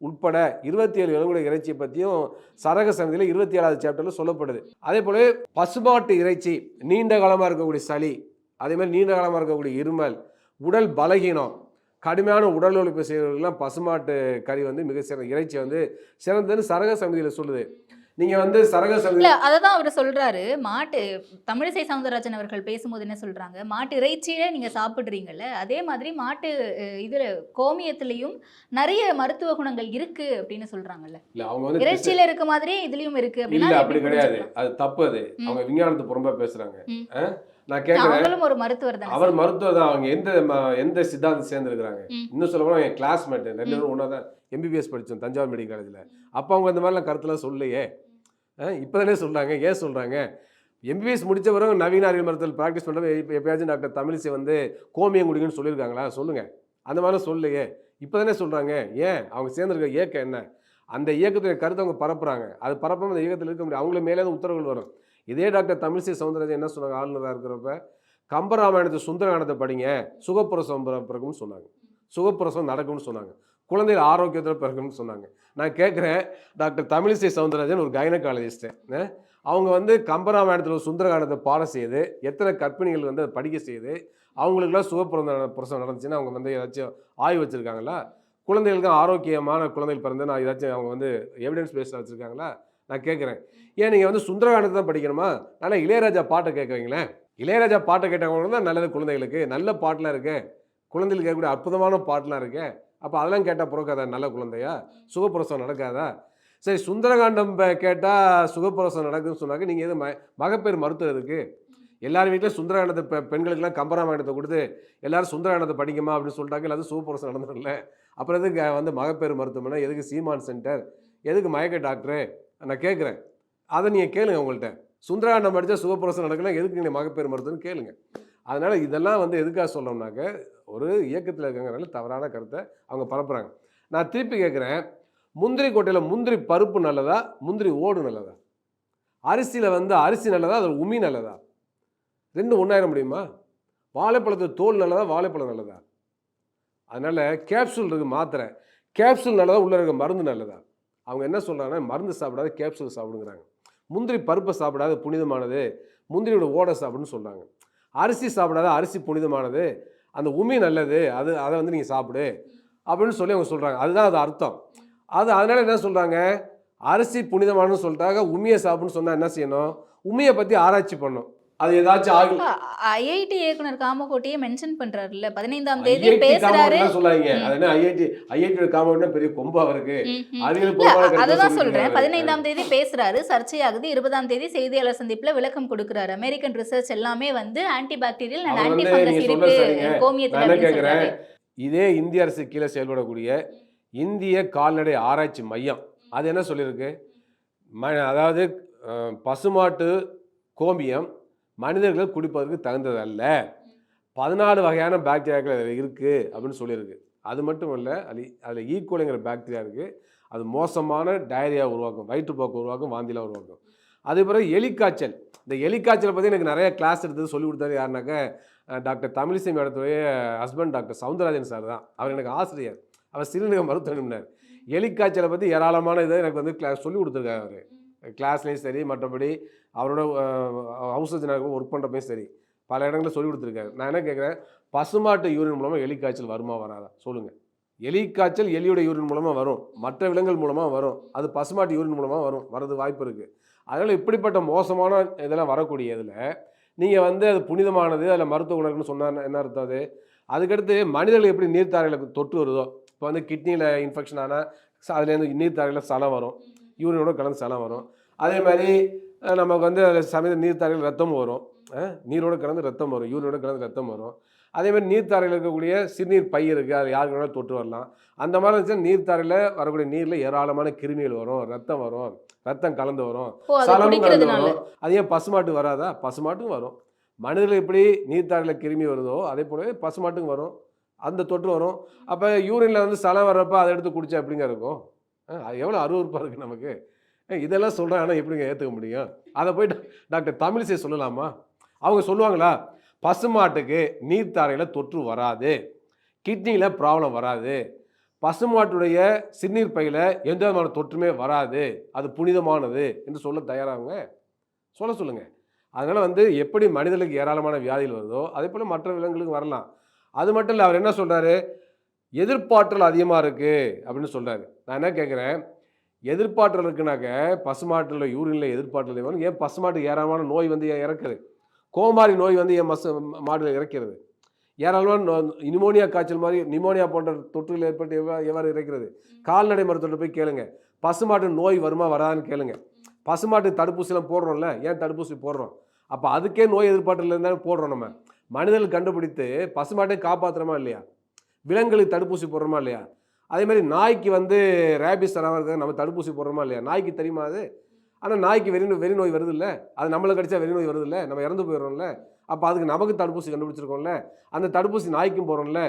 உட்பட 27 விலங்குடைய இறைச்சியை பற்றியும் சரக சமதியில் 27வது சாப்டரில் சொல்லப்படுது. அதே போலவே பசுமாட்டு இறைச்சி நீண்ட காலமாக இருக்கக்கூடிய சளி, அதே மாதிரி நீண்ட காலமாக இருக்கக்கூடிய இருமல், உடல் பலகீனம், கடுமையான உடல் உழைப்பு செய்கிறவர்கள்லாம் பசுமாட்டு கறி வந்து மிக சிறந்த இறைச்சி வந்து சிறந்ததுன்னு சரக சமதியில் சொல்லுது. நீங்கள் வந்து சரக சமதி அதை தான் அவர் சொல்கிறாரு. மாட்டு தமிழிசை சவுந்தரராஜன் அவர்கள் பேசும்போது என்ன சொல்கிறாங்க, மாட்டு இறைச்சியில நீங்கள் சாப்பிட்றீங்கல்ல, அதே மாதிரி மாட்டு இதில் கோமியத்துலேயும் நிறைய மருத்துவ குணங்கள் இருக்குது அப்படின்னு சொல்கிறாங்கல்ல. இல்லை, அவங்க வந்து இறைச்சியில் இருக்க மாதிரியே இதுலேயும் இருக்குது அப்படின்னா அப்படி கிடையாது, அது தப்பு. அது அவங்க விஞ்ஞானத்தை புறம்பா பேசுகிறாங்க. நான் கேட்குறேன், ஒரு மருத்துவர் தான், அவர் மருத்துவர் தான், அவங்க எந்த சித்தாந்தம் சேர்ந்துருக்கிறாங்க. இன்னும் சொல்ல போனால் என் கிளாஸ்மேட் 2 பேரும் ஒன்றா தான் எம்பிபிஎஸ் படித்தோம் தஞ்சாவூர் மெடிக்கல் காலேஜில். அப்போ அவங்க இந்த மாதிரிலாம் கருத்துலாம் சொல்லையே, இப்போ தானே சொல்கிறாங்க. ஏன் சொல்கிறாங்க? எம்பிபிஎஸ் முடித்த பிறகு நவீன அறிவியல் மருத்துவத்தில் ப்ராக்டிஸ் பண்ணுறது எப்பயாச்சும் டாக்டர் தமிழிசை வந்து கோமியம் குடிக்கணும்னு சொல்லியிருக்காங்களா? சொல்லுங்கள். அந்த மாதிரிலாம் சொல்லையே, இப்போ தானே சொல்கிறாங்க. ஏன் அவங்க சேர்ந்துருக்க இயக்கம் என்ன? அந்த இயக்கத்துடைய கருத்தை அவங்க பரப்புகிறாங்க. அது பரப்பாமல் அந்த இயக்கத்தில் இருக்க முடியும், அவங்கள மேலே உத்தரவுகள் வரும். இதே டாக்டர் தமிழிசை சவுந்தரராஜன் என்ன சொன்னாங்க ஆளுநராக இருக்கிறப்ப, கம்பராமாயணத்தை சுந்தரகாண்டத்தை படிங்க, சுகப்பிரசவம் பிறகும்னு சொன்னாங்க. சுகப்பிரசவம் நடக்கும்னு சொன்னாங்க. குழந்தைகள் ஆரோக்கியத்தில் பிறகும்னு சொன்னாங்க. நான் கேட்குறேன், டாக்டர் தமிழிசை சவுந்தரராஜன் ஒரு கைனகாலஜிஸ்ட்டு, அவங்க வந்து கம்பராமாயணத்தில் சுந்தரகாண்டத்தை பாடம் செய்யுது, எத்தனை கர்ப்பிணிகள் வந்து அதை படிக்க செய்யுது, அவங்களுக்குலாம் சுகப்பிரசவம் நடந்துச்சுன்னா அவங்க வந்து ஏதாச்சும் ஆய்வு வச்சுருக்காங்களா? குழந்தைகளுக்கு ஆரோக்கியமான குழந்தைகள் பிறந்து நான் ஏதாச்சும் அவங்க வந்து எவிடன்ஸ் பேஸாக வச்சுருக்காங்களா? நான் கேட்குறேன். ஏன் நீங்கள் வந்து சுந்தரகாண்டத்தை தான் படிக்கணுமா? நல்லா இளையராஜா பாட்டை கேட்குறீங்களேன். இளையராஜா பாட்டை கேட்டவங்க தான் நல்லது. குழந்தைகளுக்கு நல்ல பாட்டெலாம் இருக்கு, குழந்தைகளுக்கு கேட்கக்கூடிய அற்புதமான பாட்டெலாம் இருக்கு. அப்போ அதெல்லாம் கேட்டால் பிறக்காதா நல்ல குழந்தையா? சுகப்பிரசவம் நடக்காதா? சரி, சுந்தரகாண்டம் கேட்டால் சுகப்பிரசவம் நடக்குதுன்னு சொன்னாக்க நீங்கள் எது மகப்பேறு மருத்துவம் இருக்குது? எல்லார் வீட்டிலும் சுந்தரகாண்டத்தை பெண்களுக்கெல்லாம் கம்பராமாயணத்தை கொடுத்து எல்லாரும் சுந்தரகாண்டத்தை படிக்குமா அப்படின்னு சொல்லிட்டாங்க, எல்லாரும் சுகப்பிரசவம் நடந்துடல. அப்புறம் எதுக்கு வந்து மகப்பேறு மருத்துவம்னா, எதுக்கு சீமான் சென்டர், எதுக்கு மயக்க டாக்டரு? நான் கேட்குறேன், அதை நீங்கள் கேளுங்க. உங்கள்கிட்ட சுந்தரகாண்டம் படித்தா சுகப்பிரசவம் நடக்கலாம், எதுக்கு நீங்கள் மகப்பேறு மருத்துவம்னு கேளுங்க. அதனால் இதெல்லாம் வந்து எதுக்காக சொல்கிறோம்னாக்க, ஒரு இயக்கத்தில் இருக்கிறவங்கனால தவறான கருத்தை அவங்க பரப்புகிறாங்க. நான் திருப்பி கேட்குறேன், முந்திரி கொட்டையில் முந்திரி பருப்பு நல்லதா, முந்திரி ஓடு நல்லதா? அரிசியில் வந்து அரிசி நல்லதா, அதில் உமி நல்லதா? ரெண்டும் ஒன்றாயிர முடியுமா? வாழைப்பழத்து தோல் நல்லதா, வாழைப்பழம் நல்லதா? அதனால் கேப்சூல் இருக்குது, மாத்திரை. கேப்சூல் நல்லதா, உள்ளே இருக்க மருந்து நல்லதா? அவங்க என்ன சொல்கிறாங்கன்னா, மருந்து சாப்பிடாத கேப்சூல் சாப்பிடுங்கிறாங்க. முந்திரி பருப்பை சாப்பிடாத புனிதமானது, முந்திரியோட ஓடை சாப்பிடுன்னு சொல்கிறாங்க. அரிசி சாப்பிடாத அரிசி புனிதமானது, அந்த உமி நல்லது, அதை வந்து நீங்கள் சாப்பிடு அப்படின்னு சொல்லி அவங்க சொல்கிறாங்க. அதுதான் அது அர்த்தம். அதனால் என்ன சொல்கிறாங்க, அரிசி புனிதமானு சொல்லிட்டாங்க, உமியை சாப்பிடுன்னு சொன்னால் என்ன செய்யணும்? உமியை பற்றி ஆராய்ச்சி பண்ணணும். அது ஏதாச்சும் ஆகும். ஐஐடி இயக்குனர் காமகோட்டியே மென்ஷன் பண்றாருல்ல, 15ஆம் தேதி பேசுறாரு. சொல்லாதீங்க, அது என்ன ஐஐடி காமகோட்டினா பெரிய கொம்பா இருக்கு. அதுதான் சொல்றேன், 15ஆம் தேதி பேசுறாரு, சர்ச்சையாகுது. 20ஆம் தேதி செய்தியாளர் சந்திப்புல விளக்கம் கொடுக்குறாரு. அமெரிக்கன் ரிசர்ச் எல்லாமே வந்து anti bacterial and anti fungus இருக்கு கோமியத்துல. இதே இந்திய அரசு கீழே செயல்படக்கூடிய இந்திய கால்நடை ஆராய்ச்சி மையம் அது என்ன சொல்லியிருக்கு? அதாவது பசுமாட்டு கோமியம் மனிதர்கள் குடிப்பதற்கு தகுந்தது அல்ல, 14 வகையான பாக்டீரியாக்கள் அதில் இருக்குது அப்படின்னு சொல்லியிருக்கு. அது மட்டும் இல்லை, அதில் ஈக்குவலிங்கிற பாக்டீரியா இருக்குது. அது மோசமான டயரியா உருவாக்கும், வயிற்றுப்போக்கு உருவாக்கும், வாந்திலாம் உருவாக்கும். அதே பிறகு எலிக்காய்ச்சல். இந்த எலிக்காய்ச்சலை பற்றி எனக்கு நிறைய கிளாஸ் எடுத்து சொல்லி கொடுத்தாரு. யாருனாக்க டாக்டர் தமிழிசை மேடத்துடைய ஹஸ்பண்ட் டாக்டர் சவுந்தரராஜன் சார் தான். அவர் எனக்கு ஆசிரியர், அவர் சிறுநீரக மருத்துவ நிபுணர். எலிக்காய்ச்சலை பற்றி ஏராளமான இதை எனக்கு வந்து சொல்லி கொடுத்துருக்காரு. அவர் கிளாஸ்லேயும் சரி, மற்றபடி அவரோட ஹவுஸ் சர்ஜனாக ஒர்க் பண்ணுறப்பையும் சரி, பல இடங்களில் சொல்லி கொடுத்துருக்காரு. நான் என்ன கேட்குறேன், பசுமாட்டு யூரின் மூலமாக எலிக்காய்ச்சல் வருமா வராதா சொல்லுங்கள்? எலிக்காய்ச்சல் எலியோட யூரின் மூலமாக வரும், மற்ற விலங்குகள் மூலமாக வரும், அது பசுமாட்டு யூரின் மூலமாக வரது வாய்ப்பு இருக்குது. அதனால் இப்படிப்பட்ட மோசமான இதெல்லாம் வரக்கூடிய இதில் நீங்கள் வந்து அது புனிதமானது, அதில் மருத்துவ குணம்னு சொன்னால் என்ன அர்த்தம்? அது அதுக்கடுத்து மனிதர்கள் எப்படி நீர்த்தாரையில் தொற்று வருதோ, இப்போ வந்து கிட்னியில் இன்ஃபெக்ஷன் ஆனால் அதுலேருந்து நீர்த்தாரையில் சலம் வரும், யூரினோட கலந்து சலம் வரும். அதே மாதிரி நமக்கு வந்து அதில் சமயத்தில் நீர்த்தாரையில் ரத்தம் வரும், நீரோடு கலந்து ரத்தம் வரும், யூரினோட கலந்து ரத்தம் வரும். அதேமாதிரி நீர்த்தாரையில் இருக்கக்கூடிய சிறுநீர் பை இருக்குது, அது யாருக்கு வேணாலும் தொற்று வரலாம். அந்த மாதிரி இருந்துச்சுன்னா நீர்த்தாரையில் வரக்கூடிய நீரில் ஏராளமான கிருமிகள் வரும், ரத்தம் வரும், ரத்தம் கலந்து வரும், சலமும் கலந்து வரும். அது ஏன் பசுமாட்டுக்கு வராதா? பசுமாட்டுக்கும் வரும். மனிதர்கள் எப்படி நீர்த்தாரையில் கிருமி வருதோ அதே போலவே பசுமாட்டுக்கும் வரும், அந்த தொற்று வரும். அப்போ யூரினில் வந்து சலம் வர்றப்போ அதை எடுத்து குடிச்சா எப்படிங்க இருக்கும்? அது எவ்வளோ அருவருப்பாக இருக்குது நமக்கு. இதெல்லாம் சொல்கிறேன், ஆனால் எப்படிங்க ஏற்றுக்க முடியும்? அதை போய் டாக்டர் தமிழிசை சொல்லலாமா? அவங்க சொல்லுவாங்களா? பசுமாட்டுக்கு நீர்த்தாரையில் தொற்று வராது, கிட்னியில் ப்ராப்ளம் வராது, பசுமாட்டுடைய சிறுநீர் பையில் எந்த விதமான தொற்றுமே வராது, அது புனிதமானது என்று சொல்ல தயாராகுங்க? சொல்லுங்கள். அதனால் வந்து எப்படி மனிதர்களுக்கு ஏராளமான வியாதிகள் வருதோ அதே போல் மற்ற விலங்குகளுக்கு வரலாம். அது மட்டும் இல்லை, அவர் என்ன சொல்கிறாரு, எதிர்ப்பாற்றல் அதிகமாக இருக்குது அப்படின்னு சொல்கிறாரு. நான் என்ன கேட்குறேன், எதிர்ப்பாற்றல் இருக்குனாக்க பசுமாட்டில் யூரினில் எதிர்ப்பாற்றல் அதிகமாக, ஏன் பசுமாட்டுக்கு ஏராளமான நோய் வந்து ஏன் இறக்குது? கோமாரி நோய் வந்து ஏன் மாடுகள் இறக்கிறது? ஏராளமான நிமோனியா காய்ச்சல் மாதிரி நிமோனியா போன்ற தொற்றுகள் ஏற்பட்டு எவ்வாறு இறக்கிறது? கால்நடை மருத்துவத்தை போய் கேளுங்க, பசுமாட்டு நோய் வருமா வராதுன்னு கேளுங்க. பசுமாட்டு தடுப்பூசிலாம் போடுறோம்ல, ஏன் தடுப்பூசி போடுறோம்? அப்போ அதுக்கே நோய் எதிர்ப்பாற்றல் இருந்தாலும் போடுறோம். நம்ம மனிதர்கள் கண்டுபிடித்து பசுமாட்டை காப்பாற்றுறோமா இல்லையா? விலங்குகளுக்கு தடுப்பூசி போடுறோமா இல்லையா? அதே மாதிரி நாய்க்கு வந்து ரேபிஸ் தராமல் நம்ம தடுப்பூசி போடுறோமா இல்லையா? நாய்க்கு தெரியுமா அது? ஆனால் நாய்க்கு வெறி நோய் வருது இல்லை, அது நம்மளுக்கு கடிச்சா வெறி நோய் வருது இல்லை, நம்ம இறந்து போயிடுறோம்ல. அப்போ அதுக்கு நமக்கு தடுப்பூசி கண்டுபிடிச்சிருக்கோம்ல, அந்த தடுப்பூசி நாய்க்கும் போடுறோம்ல.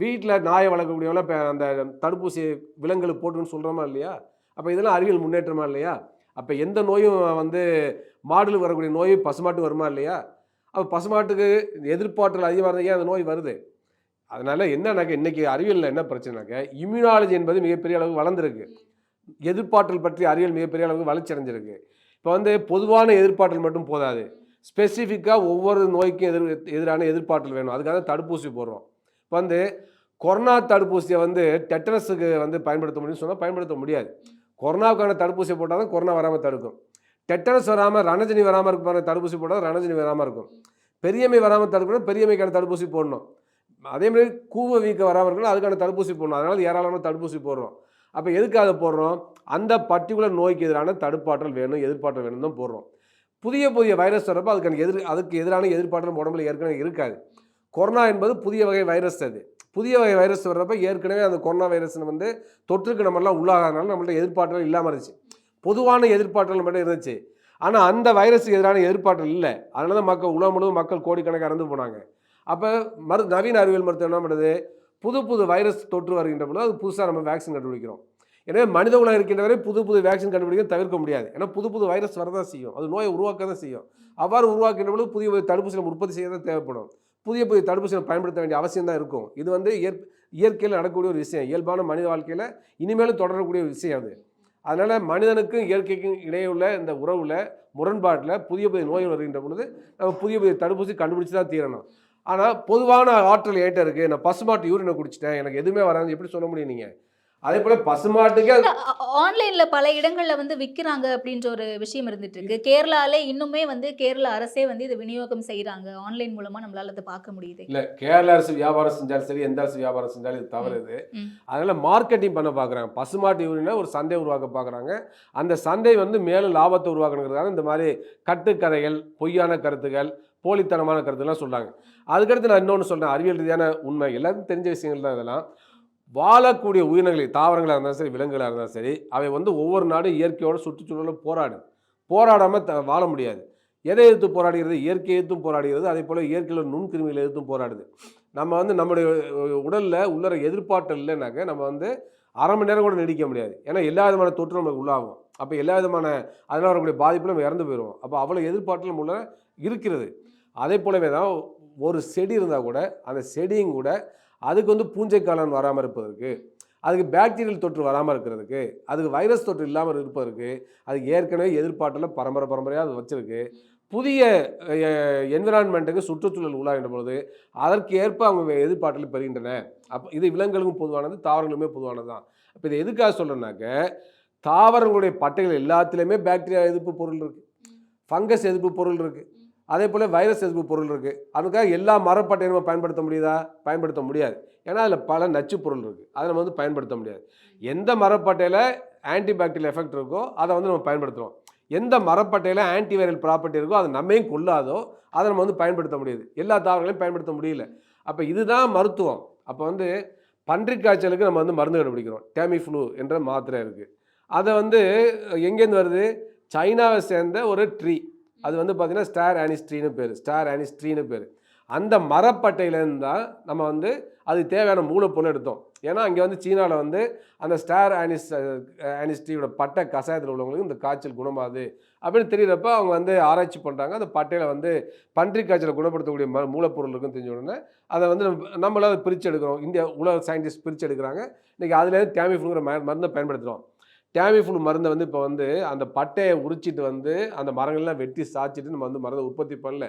வீட்டில் நாயை வளர்க்கக்கூடியவங்கள இப்போ அந்த தடுப்பூசி விலங்குகளுக்கு போட்டுன்னு சொல்கிறோமா இல்லையா? அப்போ இதெல்லாம் அறிவியல் முன்னேற்றமா இல்லையா? அப்போ எந்த நோயும் வந்து மாடுகளுக்கு வரக்கூடிய நோய் பசுமாட்டு வருமா இல்லையா? அப்போ பசுமாட்டுக்கு எதிர்ப்பாற்றல் அதிகமாக இருந்தால் ஏன் அந்த நோய் வருது? அதனால் என்னன்னாக்க இன்றைக்கி அறிவியலில் என்ன பிரச்சனைனாக்க இம்யூனாலஜி என்பது மிகப்பெரிய அளவுக்கு வளர்ந்துருக்கு. எதிர்ப்பாற்றல் பற்றி அறிவியல் மிகப்பெரிய அளவுக்கு வளர்ச்சி அடைஞ்சிருக்கு. இப்போ வந்து பொதுவான எதிர்ப்பாற்றல் மட்டும் போதாது, ஸ்பெசிஃபிக்காக ஒவ்வொரு நோய்க்கும் எதிரான எதிர்ப்பாற்றல் வேணும். அதுக்காக தடுப்பூசி போடுறோம். இப்போ வந்து கொரோனா தடுப்பூசியை வந்து டெட்டனஸுக்கு வந்து பயன்படுத்த முடியும்னு சொன்னால் பயன்படுத்த முடியாது. கொரோனாவுக்கான தடுப்பூசி போட்டால் தான் கொரோனா வராமல் தடுக்கும். டெட்டனஸ் வராமல் ரணஜனி வராமல் இருக்க தடுப்பூசி போட்டால் ரணஜனி வராமல் இருக்கும். பெரியம்மை வராமல் தடுக்கணும், பெரியம்மைக்கான தடுப்பூசி போடணும். அதேமாதிரி கூவ வீக்க வராமல் இருக்கணும், அதுக்கான தடுப்பூசி போடணும். அதனால் ஏராளமான தடுப்பூசி போடுறோம். அப்போ எதுக்கு அதை போடுறோம்? அந்த பர்டிகுலர் நோய்க்கு எதிரான தடுப்பாற்றல் வேணும், எதிர்ப்பாற்றல் வேணும் தான் போடுறோம். புதிய புதிய வைரஸ் வரப்போ அதுக்கு எதிரான எதிர்ப்பாற்றல் உடம்புல ஏற்கனவே இருக்காது. கொரோனா என்பது புதிய வகை வைரஸ். அது புதிய வகை வைரஸ் வர்றப்ப ஏற்கனவே அந்த கொரோனா வைரஸ் வந்து தொற்றுக்கு நம்மளாம் உள்ளாகிறதுனால நம்மள்ட்ட எதிர்ப்பாற்றல் இல்லாமல் இருந்துச்சு. பொதுவான எதிர்ப்பாற்றல் மட்டும் இருந்துச்சு. ஆனால் அந்த வைரஸுக்கு எதிரான எதிர்ப்பாற்றல் இல்லை. அதனால தான் உலகம் முழுவதும் மக்கள் கோடிக்கணக்காக இறந்து போனாங்க. அப்போ நவீன அறிவியல் மருத்துவம் என்ன பண்ணுது? புது புது வைரஸ் தொற்று வருகின்ற பொழுது அது புதுசாக நம்ம வேக்சின் கண்டுபிடிக்கிறோம். எனவே மனித உலகம் இருக்கின்ற வரை புது புது வேக்சின் கண்டுபிடிக்க தவிர்க்க முடியாது. ஏன்னா புது புது வைரஸ் வரதான் செய்யும், அது நோயை உருவாக்க தான் செய்யும். அவ்வாறு உருவாக்கின்ற பொழுது புதிய தடுப்பூசி நம்ம உற்பத்தி செய்ய தான் தேவைப்படும். புதிய புதிய தடுப்பூசியை பயன்படுத்த வேண்டிய அவசியம் தான் இருக்கும். இது வந்து இயற்கையில் நடக்கக்கூடிய ஒரு விஷயம், இயல்பான மனித வாழ்க்கையில் இனிமேலும் தொடரக்கூடிய ஒரு விஷயம் அது. அதனால் மனிதனுக்கும் இயற்கைக்கும் இடையே உள்ள இந்த உறவில் முரண்பாட்டில் புதிய புதிய நோய்கள் வருகின்ற பொழுது நம்ம புதிய புதிய தடுப்பூசி கண்டுபிடிச்சி தான் தீரணும். ஆனால் பொதுவான ஆற்றல் ஏற்ற இருக்குது, நான் பசுமாட்டு யூரினை குடிச்சிட்டேன் எனக்கு எதுவுமே வராது எப்படி சொல்ல முடியும் நீங்கள்? அதே போல் பசுமாட்டுக்கே ஆன்லைன்ல பல இடங்கள்ல வந்து விற்கிறாங்க அப்படின்ற ஒரு விஷயம் இருந்துட்டு இருக்கு. கேரளாலே இன்னுமே வந்து கேரள அரசே வந்து இதை விநியோகம் செய்கிறாங்க. ஆன்லைன் மூலமா நம்மளால அதை பார்க்க முடியுது. இல்லை, கேரள அரசு வியாபாரம் செஞ்சாலும் சரி, எந்த அரசு வியாபாரம் செஞ்சாலும் இது தவறு. இது அதனால் மார்க்கெட்டிங் பண்ண பார்க்குறாங்க. பசுமாட்டு யூரினை ஒரு சந்தை உருவாக்க பார்க்குறாங்க. அந்த சந்தை வந்து மேலும் லாபத்தை உருவாக்கணுங்கிறதுக்காக இந்த மாதிரி கட்டுக்கதைகள், பொய்யான கருத்துக்கள், போலித்தனமான கருத்துலாம் சொல்கிறாங்க. அதுக்கடுத்து நான் இன்னொன்று சொல்கிறேன், அறிவியல் ரீதியான உண்மை எல்லாருக்கும் தெரிஞ்ச விஷயங்கள் தான் இதெல்லாம். வாழக்கூடிய உயிரினங்கள், தாவரங்களாக இருந்தாலும் சரி, விலங்குகளாக இருந்தாலும் சரி, அவை வந்து ஒவ்வொரு நாடும் இயற்கையோட சுற்றுச்சூழலும் போராடாமல் வாழ முடியாது. எதை எதிர்த்து போராடுகிறது? இயற்கையை எதிர்த்தும் போராடுகிறது. அதே போல் இயற்கையில் நுண்கிருமிகளை எதிர்த்தும் போராடுது. நம்ம வந்து நம்முடைய உடலில் உள்ளற எதிர்ப்பாற்றல் இல்லைனாக்க நம்ம வந்து அரை மணி நேரம் கூட நீடிக்க முடியாது. ஏன்னா எல்லா விதமான தொற்று நமக்கு உள்ளாகும். அப்போ எல்லா விதமான அதனால் வரக்கூடிய பாதிப்பில் நம்ம இறந்து போயிடுவோம். அப்போ அவ்வளோ எதிர்ப்பாற்றல் உள்ள இருக்கிறது. அதே போலவே தான் ஒரு செடி இருந்தால் கூட அந்த செடியும் கூட அதுக்கு வந்து பூஞ்சைக்காளான் வராமல் இருப்பதற்கு, அதுக்கு பாக்டீரியல் தொற்று வராமல் இருக்கிறதுக்கு, அதுக்கு வைரஸ் தொற்று இல்லாமல் இருப்பதற்கு, அதுக்கு ஏற்கனவே எதிர்ப்பாற்றல பரம்பரையாக அது வச்சுருக்கு. புதிய என்விரான்மெண்ட்டுக்கு சுற்றுச்சூழல் உள்ளாகின்ற பொழுது அதற்கு ஏற்ப அவங்க எதிர்ப்பாற்றல் பெறுகின்றன. அப்போ இது விலங்குகளுக்கும் பொதுவானது, தாவரங்களுமே பொதுவானது தான். அப்போ இதை எதுக்காக சொல்கிறேன்னாக்க, தாவரங்களுடைய பட்டைகள் எல்லாத்துலேயுமே பாக்டீரியா எதிர்ப்பு பொருள் இருக்குது, ஃபங்கஸ் எதிர்ப்பு பொருள் இருக்குது, அதே போல் வைரஸ் எதிர்ப்பு பொருள் இருக்குது. அதுக்காக எல்லா மரப்பட்டையும் நம்ம பயன்படுத்த முடியுதா? பயன்படுத்த முடியாது. ஏன்னா அதில் பல நச்சு பொருள் இருக்குது, அதை நம்ம வந்து பயன்படுத்த முடியாது. எந்த மரப்பட்டையில் ஆன்டிபாக்டீரியல் எஃபெக்ட் இருக்கோ அதை வந்து நம்ம பயன்படுத்துகிறோம். எந்த மரப்பட்டையில் ஆன்டிவைரல் ப்ராப்பர்ட்டி இருக்கோ அது நம்மையும் கொள்ளாதோ அதை நம்ம வந்து பயன்படுத்த முடியுது. எல்லா தாவரங்களையும் பயன்படுத்த முடியல. அப்போ இதுதான் மருத்துவம். அப்போ வந்து பன்றிக் காய்ச்சலுக்கு நம்ம வந்து மருந்து கண்டுபிடிக்கிறோம், டேமிஃப்ளூ என்ற மாத்திரை இருக்குது. அதை வந்து எங்கேருந்து வருது? சைனாவை சேர்ந்த ஒரு ட்ரீ, அது வந்து பார்த்திங்கன்னா ஸ்டார் ஆனிஸ் ட்ரீன்னு பேர். அந்த மரப்பட்டையிலேருந்து தான் நம்ம வந்து அதுக்கு தேவையான மூலப்பொருள் எடுத்தோம். ஏன்னா அங்கே வந்து சீனாவில் வந்து அந்த ஸ்டார் ஆனிஸ் ட்ரீயோட பட்டை கஷாயத்தில் உள்ளவங்களுக்கு இந்த காய்ச்சல் குணமாகுது அப்படின்னு தெரிகிறப்ப அவங்க வந்து ஆராய்ச்சி பண்ணுறாங்க. அந்த பட்டையில் வந்து பன்றி காய்ச்சலை குணப்படுத்தக்கூடிய மூலப்பொருள் இருக்குன்னு தெரிஞ்ச உடனே அதை வந்து நம்மளால் பிரித்து எடுக்கிறோம். உலக சயின்டிஸ்ட் பிரித்து எடுக்கிறாங்க. இன்றைக்கி அதுலேருந்து டேமிஃப்ளூங்கிற மருந்தை பயன்படுத்துகிறோம். டேமிஃப்ளூ மருந்தை வந்து இப்போ வந்து அந்த பட்டையை உரிச்சிட்டு வந்து அந்த மரங்கள்லாம் வெட்டி சாய்ச்சிட்டு நம்ம வந்து மருந்தை உற்பத்தி பண்ணல.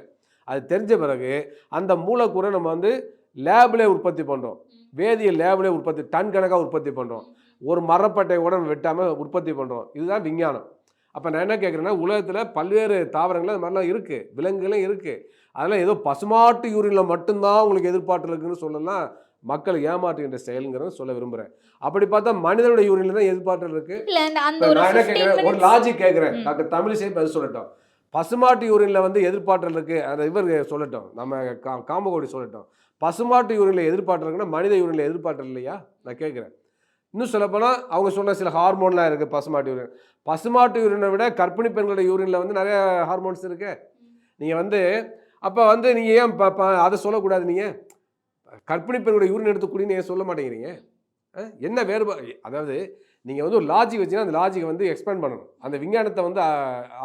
அது தெரிஞ்ச பிறகு அந்த மூலக்கூறை நம்ம வந்து லேபிலே உற்பத்தி பண்ணுறோம். வேதியியல் லேபிலே டன் கணக்காக உற்பத்தி பண்ணுறோம். ஒரு மரப்பட்டையை கூட நம்ம வெட்டாமல் உற்பத்தி பண்ணுறோம். இதுதான் விஞ்ஞானம். அப்போ நான் என்ன கேட்குறேன்னா, உலகத்தில் பல்வேறு தாவரங்கள் அது மாதிரிலாம் இருக்குது, விலங்குகளும் இருக்குது. அதெல்லாம் ஏதோ பசுமாட்டு யூரினில் மட்டும்தான் உங்களுக்கு எதிர்ப்பாற்றல் இருக்குன்னு சொல்லலாம் மக்கள் ஏமாற்றுகின்ற செயலுங்கிறத சொல்ல விரும்புகிறேன். அப்படி பார்த்தா மனிதனுடைய யூரினில் தான் எதிர்ப்பாற்றல் இருக்குது. நான் என்ன கேட்குறேன், ஒரு லாஜிக் கேட்குறேன், டாக்டர் தமிழிசை பதில் சொல்லட்டும். பசுமாட்டு யூரினில் வந்து எதிர்ப்பாற்றல் இருக்குது, அந்த இவர் சொல்லட்டும், நம்ம காமகோடி சொல்லட்டும். பசுமாட்டு யூரினில் எதிர்ப்பாற்றல் இருக்குன்னா மனித யூரினில் எதிர்ப்பாற்றல் இல்லையா? நான் கேட்குறேன். இன்னும் சொல்லப்போனால் அவங்க சொன்ன சில ஹார்மோன்லாம் இருக்குது பசுமாட்டு யூரினை விட கர்ப்பிணி பெண்களோட யூரினில் வந்து நிறைய ஹார்மோன்ஸ் இருக்குது. நீங்கள் வந்து அப்போ வந்து நீங்கள் ஏன் அதை சொல்லக்கூடாது? நீங்கள் கர்ப்பிணி பெண்களோட யூரின் எடுத்து குடின்னு ஏன் சொல்ல மாட்டேங்கிறீங்க? என்ன வேறுபாடு? அதாவது நீங்கள் வந்து ஒரு லாஜிக் வச்சுன்னா அந்த லாஜிக்கை வந்து எக்ஸ்பேண்ட் பண்ணணும். அந்த விஞ்ஞானத்தை வந்து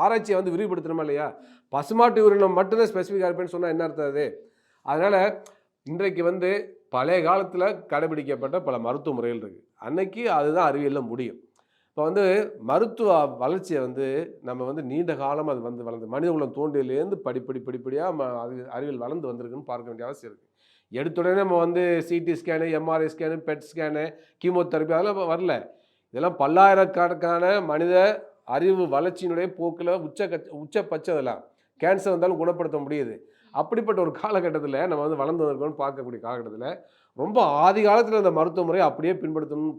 ஆராய்ச்சியை வந்து விரிவுபடுத்தணுமா இல்லையா? பசுமாட்டு உரினம் மட்டும்தான் ஸ்பெசிஃபிக்காக இருப்பேன்னு சொன்னால் என்ன அர்த்தம் அது? அதனால் இன்றைக்கு வந்து பழைய காலத்தில் கடைபிடிக்கப்பட்ட பல மருத்துவ முறைகள் இருக்குது. அன்னைக்கு அதுதான் அறிவியலில் முடியும். இப்போ வந்து மருத்துவ வளர்ச்சியை வந்து நம்ம வந்து நீண்ட காலமாக அது வந்து வளர்ந்து மனித குலம் தோன்றியிலேருந்து படிப்படியாக அறிவியல் வளர்ந்து வந்திருக்குன்னு பார்க்க வேண்டிய அவசியம் இருக்குது. எடுத்துடனே நம்ம வந்து CT scan, MRI scan, PET scan, chemotherapy அதெல்லாம் வரல. இதெல்லாம் பல்லாயிரக்கணக்கான மனித அறிவு வளர்ச்சியினுடைய போக்கில் உச்சபட்சம் இதெல்லாம். கேன்சர் வந்தாலும் குணப்படுத்த முடியுது. அப்படிப்பட்ட ஒரு காலகட்டத்தில் நம்ம வந்து வளர்ந்து வந்திருக்கோம்னு பார்க்கக்கூடிய காலகட்டத்தில் ரொம்ப ஆதி காலத்தில் இந்த மருத்துவ முறையை அப்படியே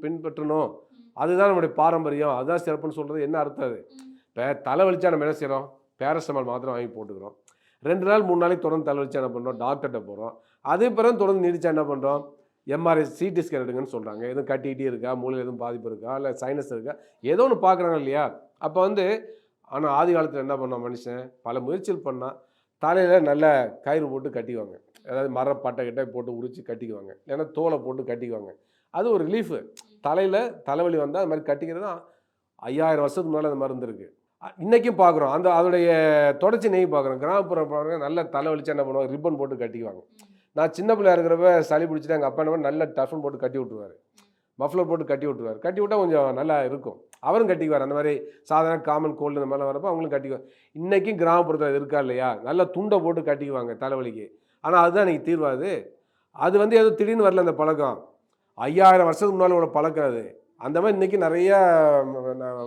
பின்பற்றணும். அதுதான் நம்முடைய பாரம்பரியம், அதுதான் சிறப்புன்னு சொல்கிறது என்ன அர்த்தம் அது? இப்போ தலைவலிச்சா நம்ம என்ன செய்கிறோம்? பேரஸ்டமால் மாத்திரம் வாங்கி போட்டுக்கிறோம். 2 நாள் 3 நாளைக்கு தொடர்ந்து தலைவலிச்சா என்ன பண்ணுறோம்? டாக்டர்கிட்ட போகிறோம். அது பிறகு தொடர்ந்து நீடிச்சா என்ன பண்ணுறோம்? எம்ஆர்ஐ சிடி ஸ்கேன் எடுங்கன்னு சொல்கிறாங்க. எதுவும் கட்டிகிட்டே இருக்கா, மூளையில் எதுவும் பாதிப்பு இருக்கா, இல்லை சைனஸ் இருக்கா, ஏதோ ஒன்று பார்க்குறாங்க இல்லையா? அப்போ வந்து ஆனால் ஆதி காலத்தில் என்ன பண்ணான் மனுஷன்? பல முயற்சிகள் பண்ணால் தலையில் நல்ல கயிறு போட்டு கட்டிக்குவாங்க. அதாவது மரப்பட்டை கிட்ட போட்டு உரித்து கட்டிக்குவாங்க, இல்லைன்னா தோலை போட்டு கட்டிக்குவாங்க. அது ஒரு ரிலீஃபு. தலையில் தலைவலி வந்தால் அது மாதிரி கட்டிக்கிறது தான் 5000 வருஷத்துக்கு முன்னால் அந்த மருந்து இருக்குது. இன்றைக்கும் பார்க்குறோம். அதோடைய தொடர்ச்சி நெய் பார்க்குறோம். கிராமப்புறம் பாருங்க, நல்ல தலைவலிச்சா என்ன பண்ணுவாங்க? ரிப்பன் போட்டு கட்டிக்குவாங்க. நான் சின்ன பிள்ளையா இருக்கிறப்ப சளி பிடிச்சிட்டு எங்கள் அப்பா என்ன பண்ண நல்ல டஃபன் போட்டு கட்டி விட்ருவார். மஃப்ளர் போட்டு கட்டி விட்ருவார். கட்டி விட்டால் கொஞ்சம் நல்லா இருக்கும். அவரும் கட்டிக்குவார். அந்த மாதிரி சாதாரண காமன் கோல்டு இந்த மாதிரிலாம் வரப்போ அவங்களும் கட்டிக்குவார். இன்றைக்கும் கிராமப்புறத்தில் இருக்கா இல்லையா? நல்ல துண்டை போட்டு கட்டிக்குவாங்க தலைவலிக்கு. ஆனால் அதுதான் இன்றைக்கி தீர்வாது. அது வந்து ஏதோ திடீர்னு வரல அந்த பழக்கம். 5000 வருஷத்துக்கு முன்னால் உள்ள பழக்கம் அது. அந்த மாதிரி இன்றைக்கி நிறையா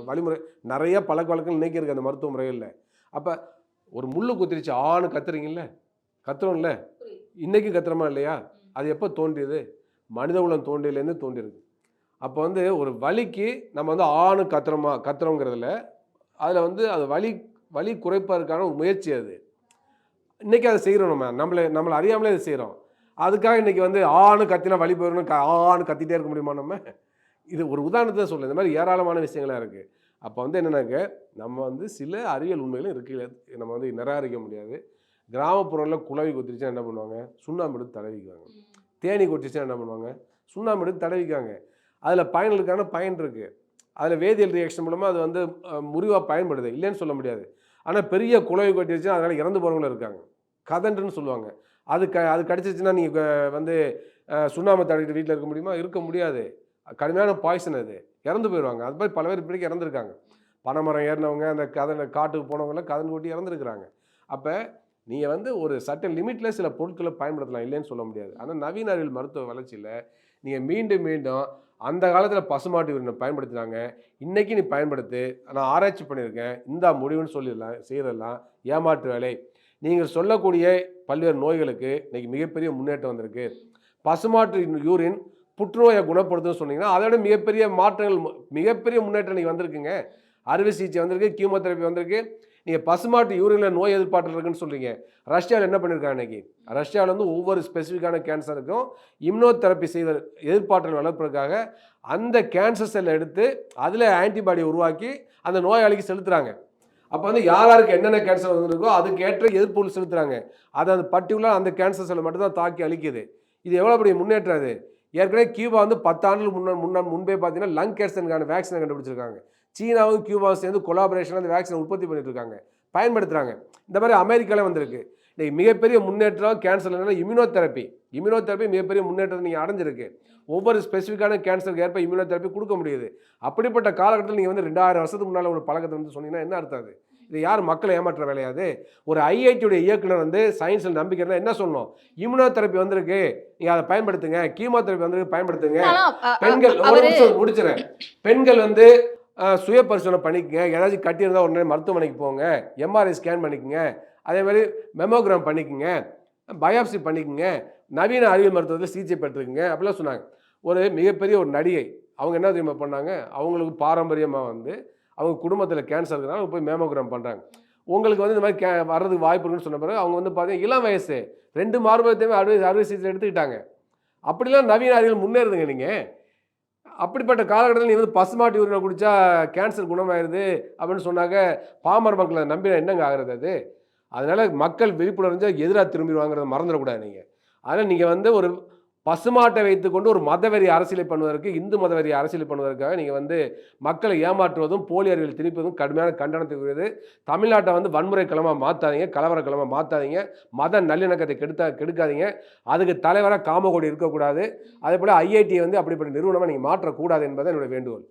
வழிமுறை, நிறைய பழக்க வழக்கங்கள் இன்றைக்கி இருக்குது அந்த மருத்துவ முறைகளில். அப்போ ஒரு முள்ளு குத்திருச்சு, ஆணு கத்துறீங்கல்ல, கத்துறோம்ல, இன்றைக்கி கத்துறோமா இல்லையா? அது எப்போ தோன்றியது? மனித குலம் தோன்றியிலேருந்து தோன்றியிருக்கு. அப்போ வந்து ஒரு வலிக்கு நம்ம வந்து ஆணு கத்துறோங்கிறதுல அதில் வந்து அது வலி குறைப்பதற்கான ஒரு முயற்சி அது. இன்றைக்கி அதை செய்கிறோம். நம்மளை அறியாமலே அதை செய்கிறோம். அதுக்காக இன்றைக்கி வந்து ஆணு கத்தினா வலி போயிடணும், ஆணு கத்திட்டே இருக்க முடியுமா நம்ம? இது ஒரு உதாரணத்தை சொல்கிறேன். இந்த மாதிரி ஏராளமான விஷயங்களாக இருக்குது. அப்போ வந்து என்னென்னாக்க நம்ம வந்து சில அறிவியல் உண்மைகளும் இருக்குது, நம்ம வந்து நிராகரிக்க முடியாது. கிராமப்புறங்களில் குளவி கொத்திருச்சா என்ன பண்ணுவாங்க? சுண்ணாம்பு எடுத்து தடவிக்குவாங்க. தேனி கொத்திருச்சா என்ன பண்ணுவாங்க? சுண்ணாம்பு எடுத்து தடவிக்காங்க. அதில் பயனுக்கான பயன் இருக்குது. அதில் வேதியியல் ரியாக்ஷன் மூலமாக அது வந்து முறிவாக பயன்படுது, இல்லைன்னு சொல்ல முடியாது. ஆனால் பெரிய குளவி கொட்டிருச்சுன்னா அதனால் இறந்து போகிறவங்களும் இருக்காங்க. கதண்டுன்னு சொல்லுவாங்க. அது கடிச்சிச்சுன்னா நீங்கள் வந்து சுண்ணாம்பு தடவிட்டு வீட்டில் இருக்க முடியுமா? இருக்க முடியாது. கடுமையான பாய்சன் அது, இறந்து போயிடுவாங்க. அது மாதிரி பல பேர் இப்படிக்கு இறந்துருக்காங்க. பனைமரம் ஏறினவங்க, அந்த காட்டுக்கு போனவங்களாம் கதன் கொட்டி இறந்துருக்குறாங்க. அப்போ நீங்கள் வந்து ஒரு சட்ட லிமிட்டில் சில பொருட்களை பயன்படுத்தலாம், இல்லைன்னு சொல்ல முடியாது. ஆனால் நவீன அறிவியல் மருத்துவ வளர்ச்சியில் நீங்கள் மீண்டும் அந்த காலத்தில் பசுமாட்டு யூரினை பயன்படுத்தினாங்க, இன்றைக்கி நீ பயன்படுத்து, நான் ஆராய்ச்சி பண்ணியிருக்கேன், இந்த முடிவுன்னு சொல்லிடலாம், செய்கிறதெல்லாம் ஏமாற்று வேலை. நீங்கள் சொல்லக்கூடிய பல்வேறு நோய்களுக்கு இன்றைக்கி மிகப்பெரிய முன்னேற்றம் வந்திருக்கு. பசுமாட்டு யூரின் புற்றுநோயை குணப்படுத்துன்னு சொன்னீங்கன்னா அதோட மிகப்பெரிய மாற்றங்கள், மிகப்பெரிய முன்னேற்றம் இன்றைக்கி வந்திருக்குங்க. அறுவை சிகிச்சை வந்திருக்கு, கீமோதெரப்பி வந்திருக்கு. நீங்கள் பசுமாட்டு யூரினில் நோய் எதிர்ப்பாற்றல் இருக்குன்னு சொல்கிறீங்க. ரஷ்யாவில் என்ன பண்ணியிருக்காங்க இன்றைக்கி? ரஷ்யாவில் வந்து ஒவ்வொரு ஸ்பெசிஃபிக்கான கேன்சருக்கும் இம்யூனோதெரப்பி செய்த எதிர்ப்பாற்றல் வளர்ப்பதற்காக அந்த கேன்சர் செல்லை எடுத்து அதில் ஆன்டிபாடியை உருவாக்கி அந்த நோயாளிக்கு செலுத்துகிறாங்க. அப்போ வந்து யாருக்கு என்னென்ன கேன்சர் வந்துருக்கோ அதுக்கேற்ற எதிர்ப்பு செலுத்துகிறாங்க. அது அந்த பர்டிகுலர் அந்த கேன்சர் செல்லை மட்டும்தான் தாக்கி அழிக்குது. இது எவ்வளோ பெரிய முன்னேற்றம் அது? ஏற்கனவே கியூபா வந்து 10 ஆண்டுகளுக்கு முன்பே பார்த்தீங்கன்னா லங் கேன்சருக்கான வேக்சினை கண்டுபிடிச்சிருக்காங்க. சீனாவும் கியூபாவும் சேர்ந்து கொலாபரேஷன் அந்த வேக்சினை உற்பத்தி பண்ணிட்டு இருக்காங்க, பயன்படுத்துகிறாங்க. இந்த மாதிரி அமெரிக்காவில் வந்திருக்கு. இன்றைக்கி மிகப்பெரிய முன்னேற்றம் கேன்சர் என்னன்னா இம்யூனோதெரப்பி மிகப்பெரிய முன்னேற்றத்தை நீங்கள் அடைஞ்சிருக்கு. ஒவ்வொரு ஸ்பெசிஃபிக்கான கேன்சருக்கு ஏற்ப இம்யூனோதெரப்பி கொடுக்க முடியுது. அப்படிப்பட்ட காலகட்டத்தில் நீங்கள் வந்து 2000 வருஷத்துக்கு முன்னால் ஒரு பழக்கத்தை வந்து சொன்னீங்கன்னா என்ன அர்த்தம்? அது இது யார் மக்களை ஏமாற்ற வேலையாது? ஒரு ஐஐடியுடைய இயக்குனர் வந்து சயின்ஸில் நம்பிக்கை இருந்தால் என்ன சொல்லணும்? இம்யூனோதெரப்பி வந்திருக்கு, நீங்கள் அதை பயன்படுத்துங்க, கீமோதெரப்பி வந்திருக்கு பயன்படுத்துங்க. பெண்கள் முடிச்சுறேன், பெண்கள் வந்து சுய பரிசோதனை பண்ணிக்கங்க. ஏதாச்சும் கட்டியிருந்தால் உடனே மருத்துவமனைக்கு போங்க, எம்ஆர்ஐ ஸ்கேன் பண்ணிக்கோங்க, அதே மாதிரி மெமோகிராம் பண்ணிக்கோங்க, பயாப்சி பண்ணிக்கோங்க, நவீன அறிவியல் மருத்துவத்தில் சிகிச்சை பெற்றுக்குங்க அப்படிலாம் சொன்னாங்க. ஒரு மிகப்பெரிய ஒரு நடிகை அவங்க என்ன தெரியுமா பண்ணாங்க? அவங்களுக்கு பாரம்பரியமாக வந்து அவங்க குடும்பத்தில் கேன்சர் இருக்கிறனால போய் மேமோகிராம் பண்ணுறாங்க. உங்களுக்கு வந்து இந்த மாதிரி வர்றதுக்கு வாய்ப்பு இருக்குன்னு சொன்ன பிறகு அவங்க வந்து பார்த்தீங்கன்னா இளம் வயசு 2 மார்பகத்தையுமே அறுவை சிகிச்சை எடுத்துக்கிட்டாங்க. அப்படிலாம் நவீன அறிவியல் முன்னேறுதுங்க. நீங்கள் அப்படிப்பட்ட காலகட்டத்தில் நீ வந்து பசுமாட்டு யூரினை குடித்தா கேன்சர் குணமாயிருது அப்படின்னு சொன்னாங்க. பாமர மக்களை நம்பி என்னங்க ஆகிறது அது? அதனால் மக்கள் விழிப்புணர்வு எதிராக திரும்பிடுவாங்கிறத மறந்துடக்கூடாது நீங்கள். அதனால் நீங்கள் வந்து பசுமாட்டை வைத்துக்கொண்டு ஒரு மதவெறி அரசியலை பண்ணுவதற்கு, இந்து மதவெறி அரசியல் பண்ணுவதற்காக நீங்கள் வந்து மக்களை ஏமாற்றுவதும் போலி அறிவியல் திணிப்பதும் கடுமையான கண்டனத்துக்குரியது. தமிழ்நாட்டை வந்து வன்முறை களமாக மாற்றாதீங்க, கலவர களமாக மாற்றாதீங்க, மத நல்லிணக்கத்தை கெடுக்காதீங்க. அதுக்கு தலைவராக காமகோடி இருக்கக்கூடாது. அதே போல் ஐஐடியை வந்து அப்படிப்பட்ட நிறுவனமாக நீங்கள் மாற்றக்கூடாது என்பது என்னுடைய வேண்டுகோள்.